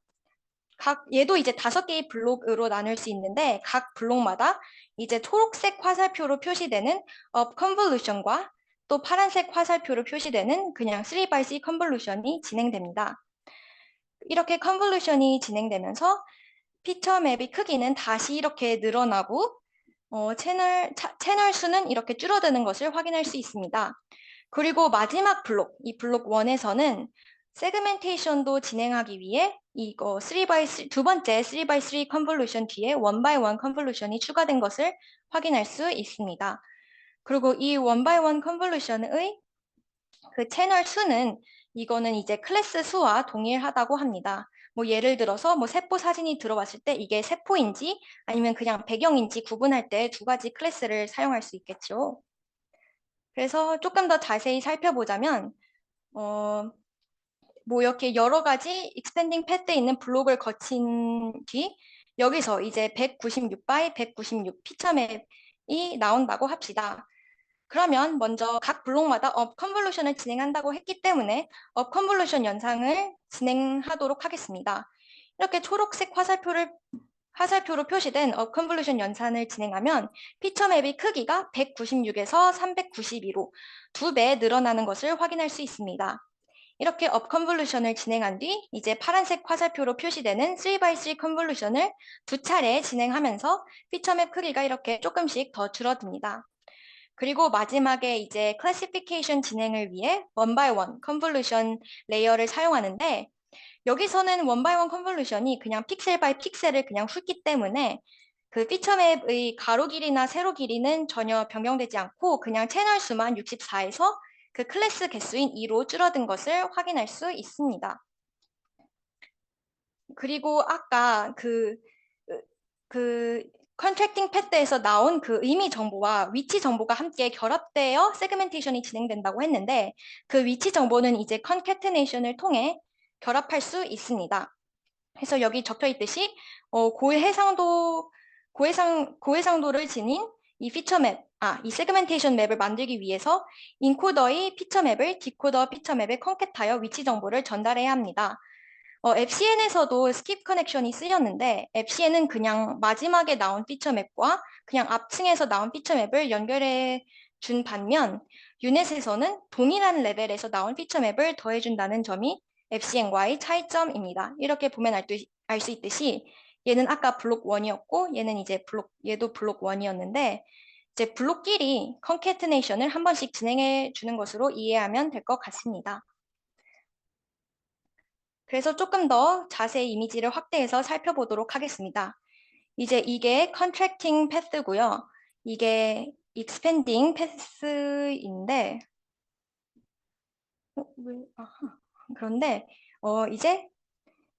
얘도 이제 5개의 블록으로 나눌 수 있는데 각 블록마다 이제 초록색 화살표로 표시되는 up convolution과 또 파란색 화살표로 표시되는 그냥 3x3 컨볼루션이 진행됩니다. 이렇게 컨볼루션이 진행되면서 피처 맵의 크기는 다시 이렇게 늘어나고 채널 수는 이렇게 줄어드는 것을 확인할 수 있습니다. 그리고 마지막 블록, 이 블록 1에서는 세그멘테이션도 진행하기 위해 이거 두 번째 3x3 컨볼루션 뒤에 1x1 컨볼루션이 추가된 것을 확인할 수 있습니다. 그리고 이 1x1 컨볼루션의 그 채널 수는 이거는 이제 클래스 수와 동일하다고 합니다. 뭐 예를 들어서 뭐 세포 사진이 들어왔을 때 이게 세포인지 아니면 그냥 배경인지 구분할 때 2가지 클래스를 사용할 수 있겠죠. 그래서 조금 더 자세히 살펴보자면 뭐 이렇게 여러 가지 익스펜딩 패드에 있는 블록을 거친 뒤 여기서 이제 196 by 196 피처맵이 나온다고 합시다. 그러면 먼저 각 블록마다 업 컨볼루션을 진행한다고 했기 때문에 업 컨볼루션 연산을 진행하도록 하겠습니다. 이렇게 초록색 화살표로 표시된 업컨볼루션 연산을 진행하면 피처맵의 크기가 196에서 392로 2배 늘어나는 것을 확인할 수 있습니다. 이렇게 업컨볼루션을 진행한 뒤 이제 파란색 화살표로 표시되는 3x3 컨볼루션을 2차례 진행하면서 피처맵 크기가 이렇게 조금씩 더 줄어듭니다. 그리고 마지막에 이제 클래시피케이션 진행을 위해 1x1 컨볼루션 레이어를 사용하는데, 여기서는 1x1 컨볼루션이 그냥 픽셀 바이 픽셀을 그냥 훑기 때문에 그 피처맵의 가로 길이나 세로 길이는 전혀 변경되지 않고 그냥 채널 수만 64에서 그 클래스 개수인 2로 줄어든 것을 확인할 수 있습니다. 그리고 아까 컨트랙팅 패드에서 나온 그 의미 정보와 위치 정보가 함께 결합되어 세그멘테이션이 진행된다고 했는데, 그 위치 정보는 이제 컨캐테네이션을 통해 결합할 수 있습니다. 그래서 여기 적혀 있듯이 고해상도를 지닌 이 이 세그멘테이션 맵을 만들기 위해서 인코더의 피처맵을 디코더 피처맵에 컨캣하여 위치 정보를 전달해야 합니다. 앱CN에서도 스킵 커넥션이 쓰였는데, 앱CN은 그냥 마지막에 나온 피처맵과 그냥 앞층에서 나온 피처맵을 연결해 준 반면, 유넷에서는 동일한 레벨에서 나온 피처맵을 더해준다는 점이 앱CN과의 차이점입니다. 이렇게 보면 알 수 있듯이 얘는 아까 블록 1이었고 얘는 이제 얘도 블록 1이었는데, 이제 블록끼리 컨캐트네이션을 한 번씩 진행해 주는 것으로 이해하면 될 것 같습니다. 그래서 조금 더 자세히 이미지를 확대해서 살펴보도록 하겠습니다. 이제 이게 contracting path고요. 이게 expanding path인데, 그런데 이제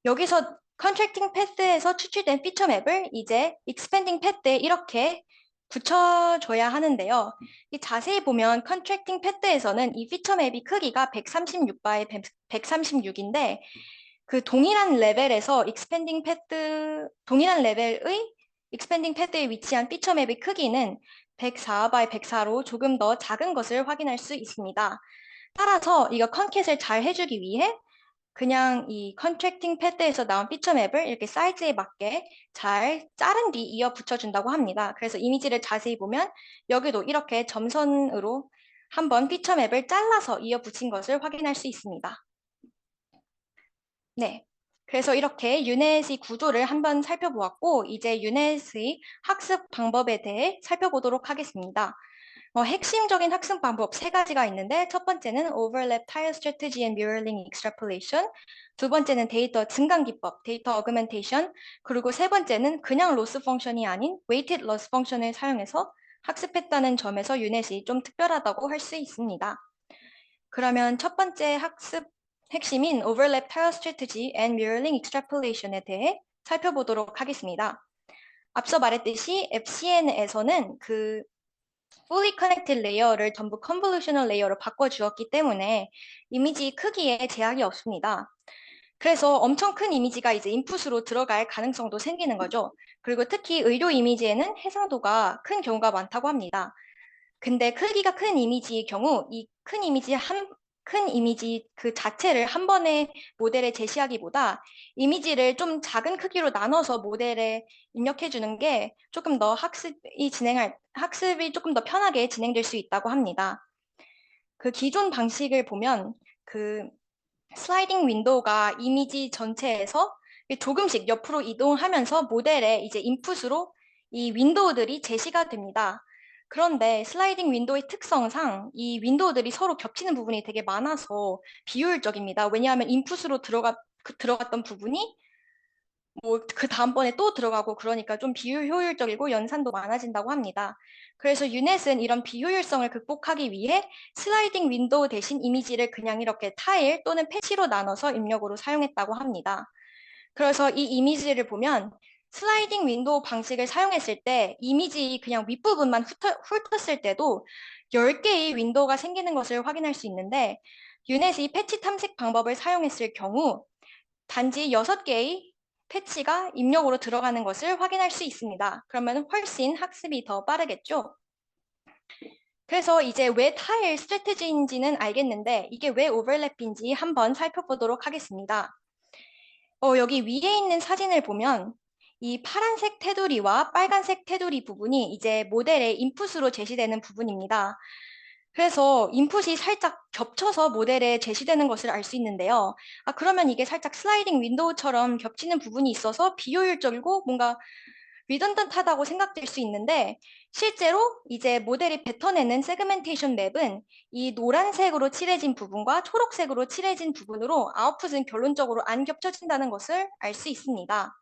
여기서 contracting path에서 추출된 피처 맵을 이제 expanding path에 이렇게 붙여줘야 하는데요. 자세히 보면 contracting path에서는 이 피처 맵이 크기가 136바에 136인데, 그 동일한 레벨의 익스펜딩 패드에 위치한 피처 맵의 크기는 104바이 104로 조금 더 작은 것을 확인할 수 있습니다. 따라서 이거 컨캣을 잘 해주기 위해 그냥 이 컨트랙팅 패드에서 나온 피처 맵을 이렇게 사이즈에 맞게 잘 자른 뒤 이어 붙여준다고 합니다. 그래서 이미지를 자세히 보면 여기도 이렇게 점선으로 한번 피처 맵을 잘라서 이어 붙인 것을 확인할 수 있습니다. 네. 그래서 이렇게 유넷의 구조를 한번 살펴보았고, 이제 유넷의 학습 방법에 대해 살펴보도록 하겠습니다. 핵심적인 학습 방법 세 가지가 있는데, 첫 번째는 Overlap Tile Strategy and Mirroring Extrapolation, 두 번째는 데이터 증강 기법, 데이터 어그멘테이션, 그리고 세 번째는 그냥 로스 펑션이 아닌 Weighted Loss 펑션을 사용해서 학습했다는 점에서 유넷이 좀 특별하다고 할 수 있습니다. 그러면 첫 번째 학습 핵심인 Overlap Tile Strategy and Mirroring Extrapolation에 대해 살펴보도록 하겠습니다. 앞서 말했듯이 FCN에서는 그 Fully Connected 레이어를 전부 Convolutional 레이어로 바꿔주었기 때문에 이미지 크기에 제약이 없습니다. 그래서 엄청 큰 이미지가 이제 인풋으로 들어갈 가능성도 생기는 거죠. 그리고 특히 의료 이미지에는 해상도가 큰 경우가 많다고 합니다. 근데 크기가 큰 이미지의 경우 이 큰 이미지 그 자체를 한 번에 모델에 제시하기보다 이미지를 좀 작은 크기로 나눠서 모델에 입력해 주는 게 조금 더 학습이 조금 더 편하게 진행될 수 있다고 합니다. 그 기존 방식을 보면 그 슬라이딩 윈도우가 이미지 전체에서 조금씩 옆으로 이동하면서 모델에 이제 인풋으로 이 윈도우들이 제시가 됩니다. 그런데 슬라이딩 윈도우의 특성상 이 윈도우들이 서로 겹치는 부분이 되게 많아서 비효율적입니다. 왜냐하면 인풋으로 들어갔던 부분이 뭐 그 다음번에 또 들어가고 그러니까 좀 비효율적이고 연산도 많아진다고 합니다. 그래서 유넷은 이런 비효율성을 극복하기 위해 슬라이딩 윈도우 대신 이미지를 그냥 이렇게 타일 또는 패치로 나눠서 입력으로 사용했다고 합니다. 그래서 이 이미지를 보면 슬라이딩 윈도우 방식을 사용했을 때 이미지 그냥 윗부분만 훑었을 때도 10개의 윈도우가 생기는 것을 확인할 수 있는데, 유넷이 패치 탐색 방법을 사용했을 경우 단지 6개의 패치가 입력으로 들어가는 것을 확인할 수 있습니다. 그러면 훨씬 학습이 더 빠르겠죠? 그래서 이제 왜 타일 스트래티지인지는 알겠는데 이게 왜 오버랩인지 한번 살펴보도록 하겠습니다. 여기 위에 있는 사진을 보면 이 파란색 테두리와 빨간색 테두리 부분이 이제 모델의 인풋으로 제시되는 부분입니다. 그래서 인풋이 살짝 겹쳐서 모델에 제시되는 것을 알 수 있는데요. 그러면 이게 살짝 슬라이딩 윈도우처럼 겹치는 부분이 있어서 비효율적이고 뭔가 리던던트하다고 생각될 수 있는데, 실제로 이제 모델이 뱉어내는 세그멘테이션 맵은 이 노란색으로 칠해진 부분과 초록색으로 칠해진 부분으로 아웃풋은 결론적으로 안 겹쳐진다는 것을 알 수 있습니다.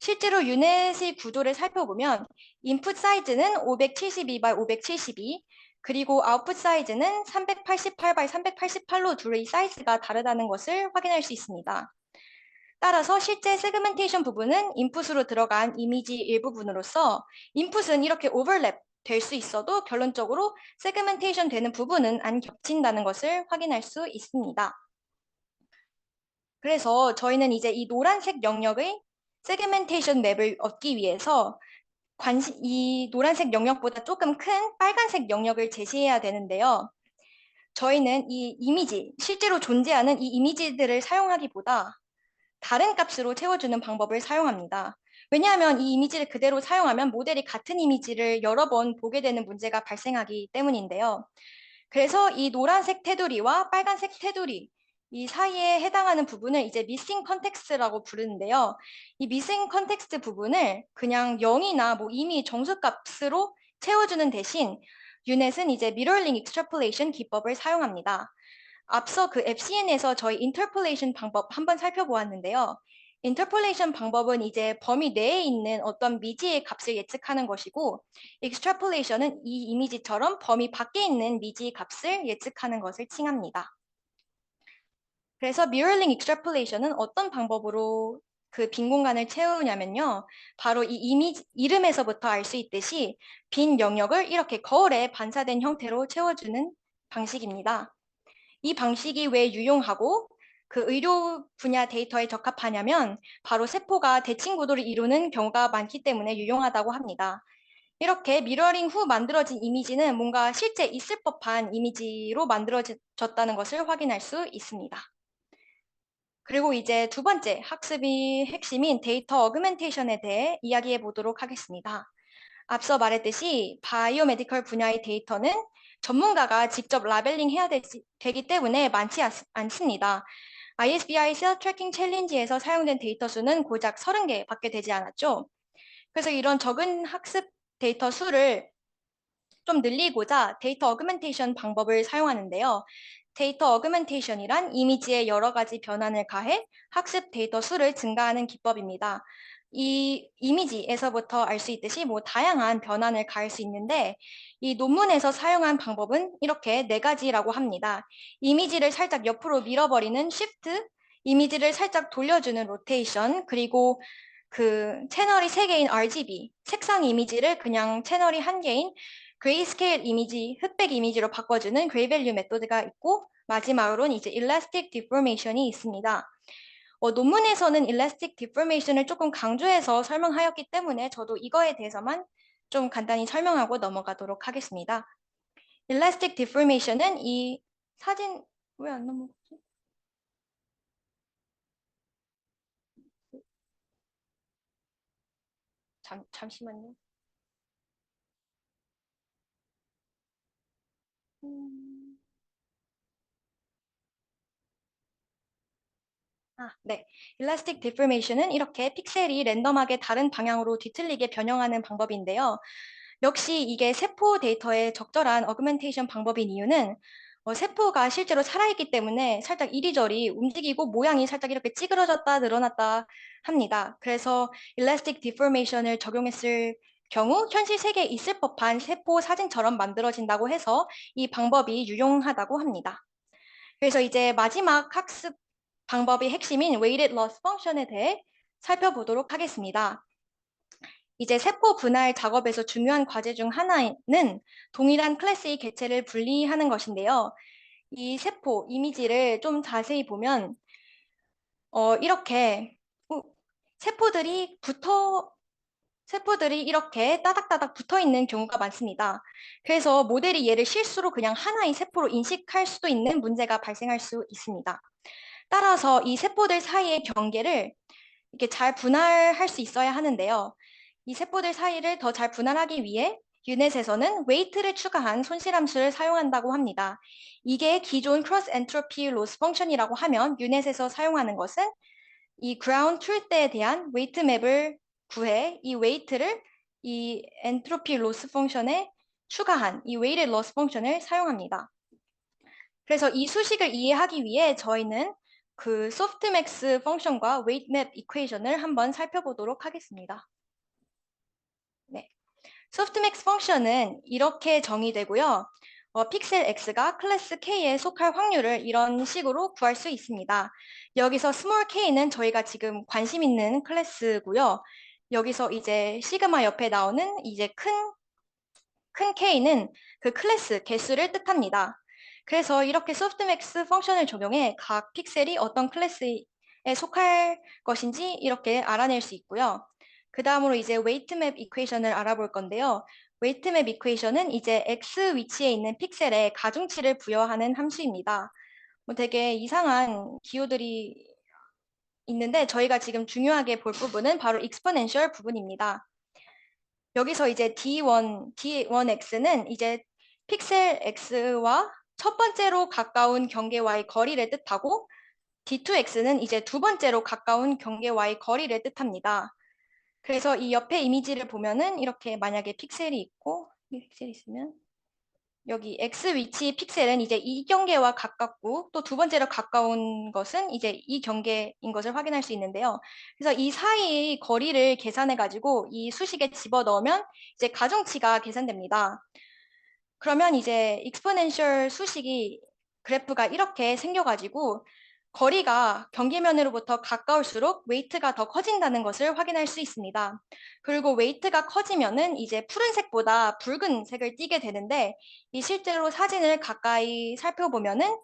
실제로 유넷의 구도를 살펴보면 인풋 사이즈는 572 by 572, 그리고 아웃풋 사이즈는 388 by 388로 둘의 사이즈가 다르다는 것을 확인할 수 있습니다. 따라서 실제 세그멘테이션 부분은 인풋으로 들어간 이미지 일부분으로서 인풋은 이렇게 오버랩 될 수 있어도 결론적으로 세그멘테이션 되는 부분은 안 겹친다는 것을 확인할 수 있습니다. 그래서 저희는 이제 이 노란색 영역의 세그멘테이션 맵을 얻기 위해서 이 노란색 영역보다 조금 큰 빨간색 영역을 제시해야 되는데요. 저희는 이 이미지, 실제로 존재하는 이 이미지들을 사용하기보다 다른 값으로 채워주는 방법을 사용합니다. 왜냐하면 이 이미지를 그대로 사용하면 모델이 같은 이미지를 여러 번 보게 되는 문제가 발생하기 때문인데요. 그래서 이 노란색 테두리와 빨간색 테두리, 이 사이에 해당하는 부분을 이제 missing context라고 부르는데요. 이 missing context 부분을 그냥 0이나 뭐 이미 정수값으로 채워주는 대신 유넷은 이제 mirroring extrapolation 기법을 사용합니다. 앞서 그 FCN에서 저희 interpolation 방법 한번 살펴보았는데요. interpolation 방법은 이제 범위 내에 있는 어떤 미지의 값을 예측하는 것이고, extrapolation은 이 이미지처럼 범위 밖에 있는 미지의 값을 예측하는 것을 칭합니다. 그래서 mirroring extrapolation은 어떤 방법으로 그 빈 공간을 채우냐면요. 바로 이 이미지 이름에서부터 알 수 있듯이 빈 영역을 이렇게 거울에 반사된 형태로 채워주는 방식입니다. 이 방식이 왜 유용하고 그 의료 분야 데이터에 적합하냐면 바로 세포가 대칭 구도를 이루는 경우가 많기 때문에 유용하다고 합니다. 이렇게 미러링 후 만들어진 이미지는 뭔가 실제 있을 법한 이미지로 만들어졌다는 것을 확인할 수 있습니다. 그리고 이제 두 번째 학습의 핵심인 데이터 어그멘테이션에 대해 이야기해 보도록 하겠습니다. 앞서 말했듯이 바이오메디컬 분야의 데이터는 전문가가 직접 라벨링 해야 되기 때문에 많지 않습니다. ISBI 셀 트래킹 챌린지에서 사용된 데이터 수는 고작 30개밖에 되지 않았죠. 그래서 이런 적은 학습 데이터 수를 좀 늘리고자 데이터 어그멘테이션 방법을 사용하는데요. 데이터 어그멘테이션이란 이미지에 여러 가지 변환을 가해 학습 데이터 수를 증가하는 기법입니다. 이 이미지에서부터 알 수 있듯이 뭐 다양한 변환을 가할 수 있는데, 이 논문에서 사용한 방법은 이렇게 4가지라고 합니다. 이미지를 살짝 옆으로 밀어버리는 shift, 이미지를 살짝 돌려주는 rotation, 그리고 그 채널이 3개인 RGB, 색상 이미지를 그냥 채널이 1개인 그레이스케일 이미지, 흑백 이미지로 바꿔주는 그레이 밸류 메소드가 있고, 마지막으로는 이제 일라스틱 디포메이션이 있습니다. 논문에서는 일라스틱 디포메이션을 조금 강조해서 설명하였기 때문에 저도 이거에 대해서만 좀 간단히 설명하고 넘어가도록 하겠습니다. 일라스틱 디포메이션은 이 사진 왜 안 넘어가지? 잠시만요. 음... 네. 일라스틱 디포메이션은 이렇게 픽셀이 랜덤하게 다른 방향으로 뒤틀리게 변형하는 방법인데요. 역시 이게 세포 데이터에 적절한 어그멘테이션 방법인 이유는 세포가 실제로 살아있기 때문에 살짝 이리저리 움직이고 모양이 살짝 이렇게 찌그러졌다 늘어났다 합니다. 그래서 일라스틱 디포메이션을 적용했을 경우 현실 세계에 있을 법한 세포 사진처럼 만들어진다고 해서 이 방법이 유용하다고 합니다. 그래서 이제 마지막 학습 방법의 핵심인 weighted loss function에 대해 살펴보도록 하겠습니다. 이제 세포 분할 작업에서 중요한 과제 중 하나는 동일한 클래스의 개체를 분리하는 것인데요. 이 세포 이미지를 좀 자세히 보면 이렇게 세포들이 이렇게 따닥따닥 붙어 있는 경우가 많습니다. 그래서 모델이 얘를 실수로 그냥 하나의 세포로 인식할 수도 있는 문제가 발생할 수 있습니다. 따라서 이 세포들 사이의 경계를 이게 잘 분할할 수 있어야 하는데요. 이 세포들 사이를 더 잘 분할하기 위해 유넷에서는 웨이트를 추가한 손실함수를 사용한다고 합니다. 이게 기존 크로스 엔트로피 로스 펑션이라고 하면 유넷에서 사용하는 것은 이 그라운드 트루스에 대한 웨이트 맵을 구해 이 웨이트를 이 엔트로피 로스 펑션에 추가한 이 웨이ted 로스 펑션을 사용합니다. 그래서 이 수식을 이해하기 위해 저희는 그 소프트맥스 펑션과 웨이트맵 이퀘이션을 한번 살펴보도록 하겠습니다. 네. 소프트맥스 펑션은 이렇게 정의되고요. 픽셀 X가 클래스 K에 속할 확률을 이런 식으로 구할 수 있습니다. 여기서 스몰 k는 저희가 지금 관심 있는 클래스고요. 여기서 이제 시그마 옆에 나오는 이제 큰 K는 그 클래스 개수를 뜻합니다. 그래서 이렇게 소프트맥스 펑션을 적용해 각 픽셀이 어떤 클래스에 속할 것인지 이렇게 알아낼 수 있고요. 그 다음으로 이제 웨이트맵 이퀘이션을 알아볼 건데요. 웨이트맵 이퀘이션은 이제 X 위치에 있는 픽셀에 가중치를 부여하는 함수입니다. 뭐 되게 이상한 기호들이 있는데 저희가 지금 중요하게 볼 부분은 바로 exponential 부분입니다. 여기서 이제 D1X는 이제 픽셀 X와 첫 번째로 가까운 경계와의 거리를 뜻하고 D2X는 이제 두 번째로 가까운 경계와의 거리를 뜻합니다. 그래서 이 옆에 이미지를 보면은 이렇게 만약에 픽셀이 있고 이 픽셀이 있으면 여기 X 위치 픽셀은 이제 이 경계와 가깝고 또 두 번째로 가까운 것은 이제 이 경계인 것을 확인할 수 있는데요. 그래서 이 사이의 거리를 계산해 가지고 이 수식에 집어 넣으면 이제 가중치가 계산됩니다. 그러면 이제 익스포넨셜 수식이 그래프가 이렇게 생겨가지고 거리가 경계면으로부터 가까울수록 웨이트가 더 커진다는 것을 확인할 수 있습니다. 그리고 웨이트가 커지면은 이제 푸른색보다 붉은색을 띠게 되는데 이 실제로 사진을 가까이 살펴보면은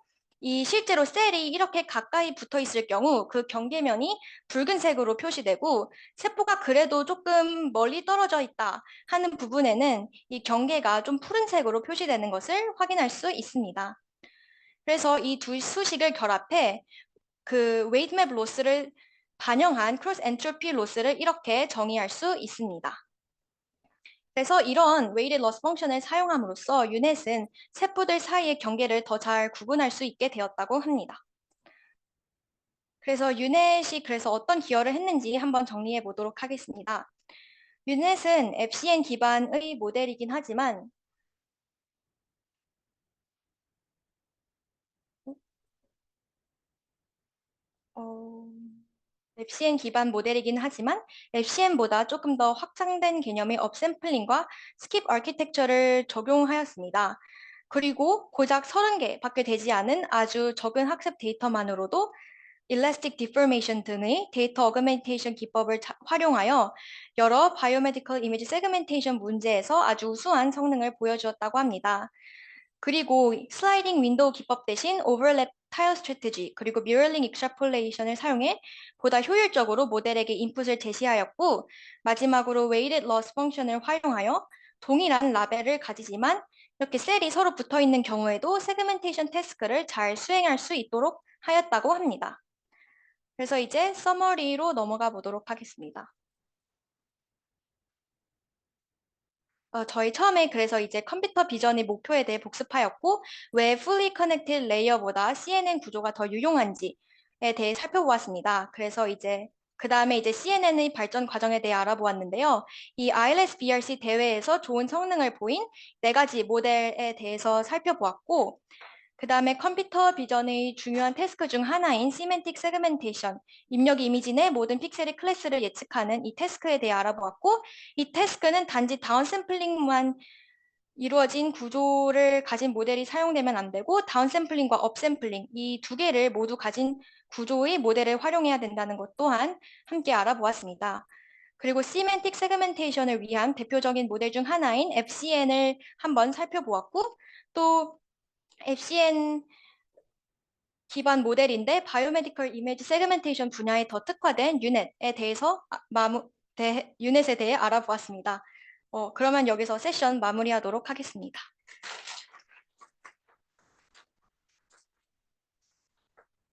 이 실제로 셀이 이렇게 가까이 붙어 있을 경우 그 경계면이 붉은색으로 표시되고 세포가 그래도 조금 멀리 떨어져 있다 하는 부분에는 이 경계가 좀 푸른색으로 표시되는 것을 확인할 수 있습니다. 그래서 이 두 수식을 결합해 그 웨이트맵 로스를 반영한 크로스 엔트로피 로스를 이렇게 정의할 수 있습니다. 그래서 이런 웨이ted loss 펑션을 사용함으로써 유넷은 세포들 사이의 경계를 더 잘 구분할 수 있게 되었다고 합니다. 그래서 유넷이 그래서 어떤 기여를 했는지 한번 정리해 보도록 하겠습니다. 유넷은 FCN 기반의 모델이긴 하지만 어, FCN 기반 모델이긴 하지만 FCN보다 조금 더 확장된 개념의 업샘플링과 스킵 아키텍처를 적용하였습니다. 그리고 고작 30개밖에 되지 않은 아주 적은 학습 데이터만으로도 일라스틱 디포메이션 등의 데이터 어그멘테이션 기법을 활용하여 여러 바이오메디컬 이미지 세그멘테이션 문제에서 아주 우수한 성능을 보여주었다고 합니다. 그리고 슬라이딩 윈도우 기법 대신 오버랩 타일 스트래티지 그리고 미러링 익스트라폴레이션을 사용해 보다 효율적으로 모델에게 인풋을 제시하였고 마지막으로 웨이ted loss 펑션을 활용하여 동일한 라벨을 가지지만 이렇게 셀이 서로 붙어 있는 경우에도 세그멘테이션 태스크를 잘 수행할 수 있도록 하였다고 합니다. 그래서 이제 서머리로 넘어가 보도록 하겠습니다. 저희 처음에 그래서 이제 컴퓨터 비전의 목표에 대해 복습하였고 왜 fully connected layer보다 CNN 구조가 더 유용한지에 대해 살펴보았습니다. 그래서 이제 그 다음에 이제 CNN의 발전 과정에 대해 알아보았는데요. 이 ILS BRC 대회에서 좋은 성능을 보인 4가지 모델에 대해서 살펴보았고 그 다음에 컴퓨터 비전의 중요한 태스크 중 하나인 시멘틱 세그멘테이션, 입력 이미지 내 모든 픽셀의 클래스를 예측하는 이 태스크에 대해 알아보았고 이 태스크는 단지 다운샘플링만 이루어진 구조를 가진 모델이 사용되면 안 되고 다운샘플링과 업샘플링 이 두 개를 모두 가진 구조의 모델을 활용해야 된다는 것 또한 함께 알아보았습니다. 그리고 시멘틱 세그멘테이션을 위한 대표적인 모델 중 하나인 FCN을 한번 살펴보았고 또 FCN 기반 모델인데 바이오메디컬 이미지 세그멘테이션 분야에 더 특화된 유넷에 대해서 유넷에 대해 알아보았습니다. 그러면 여기서 세션 마무리하도록 하겠습니다.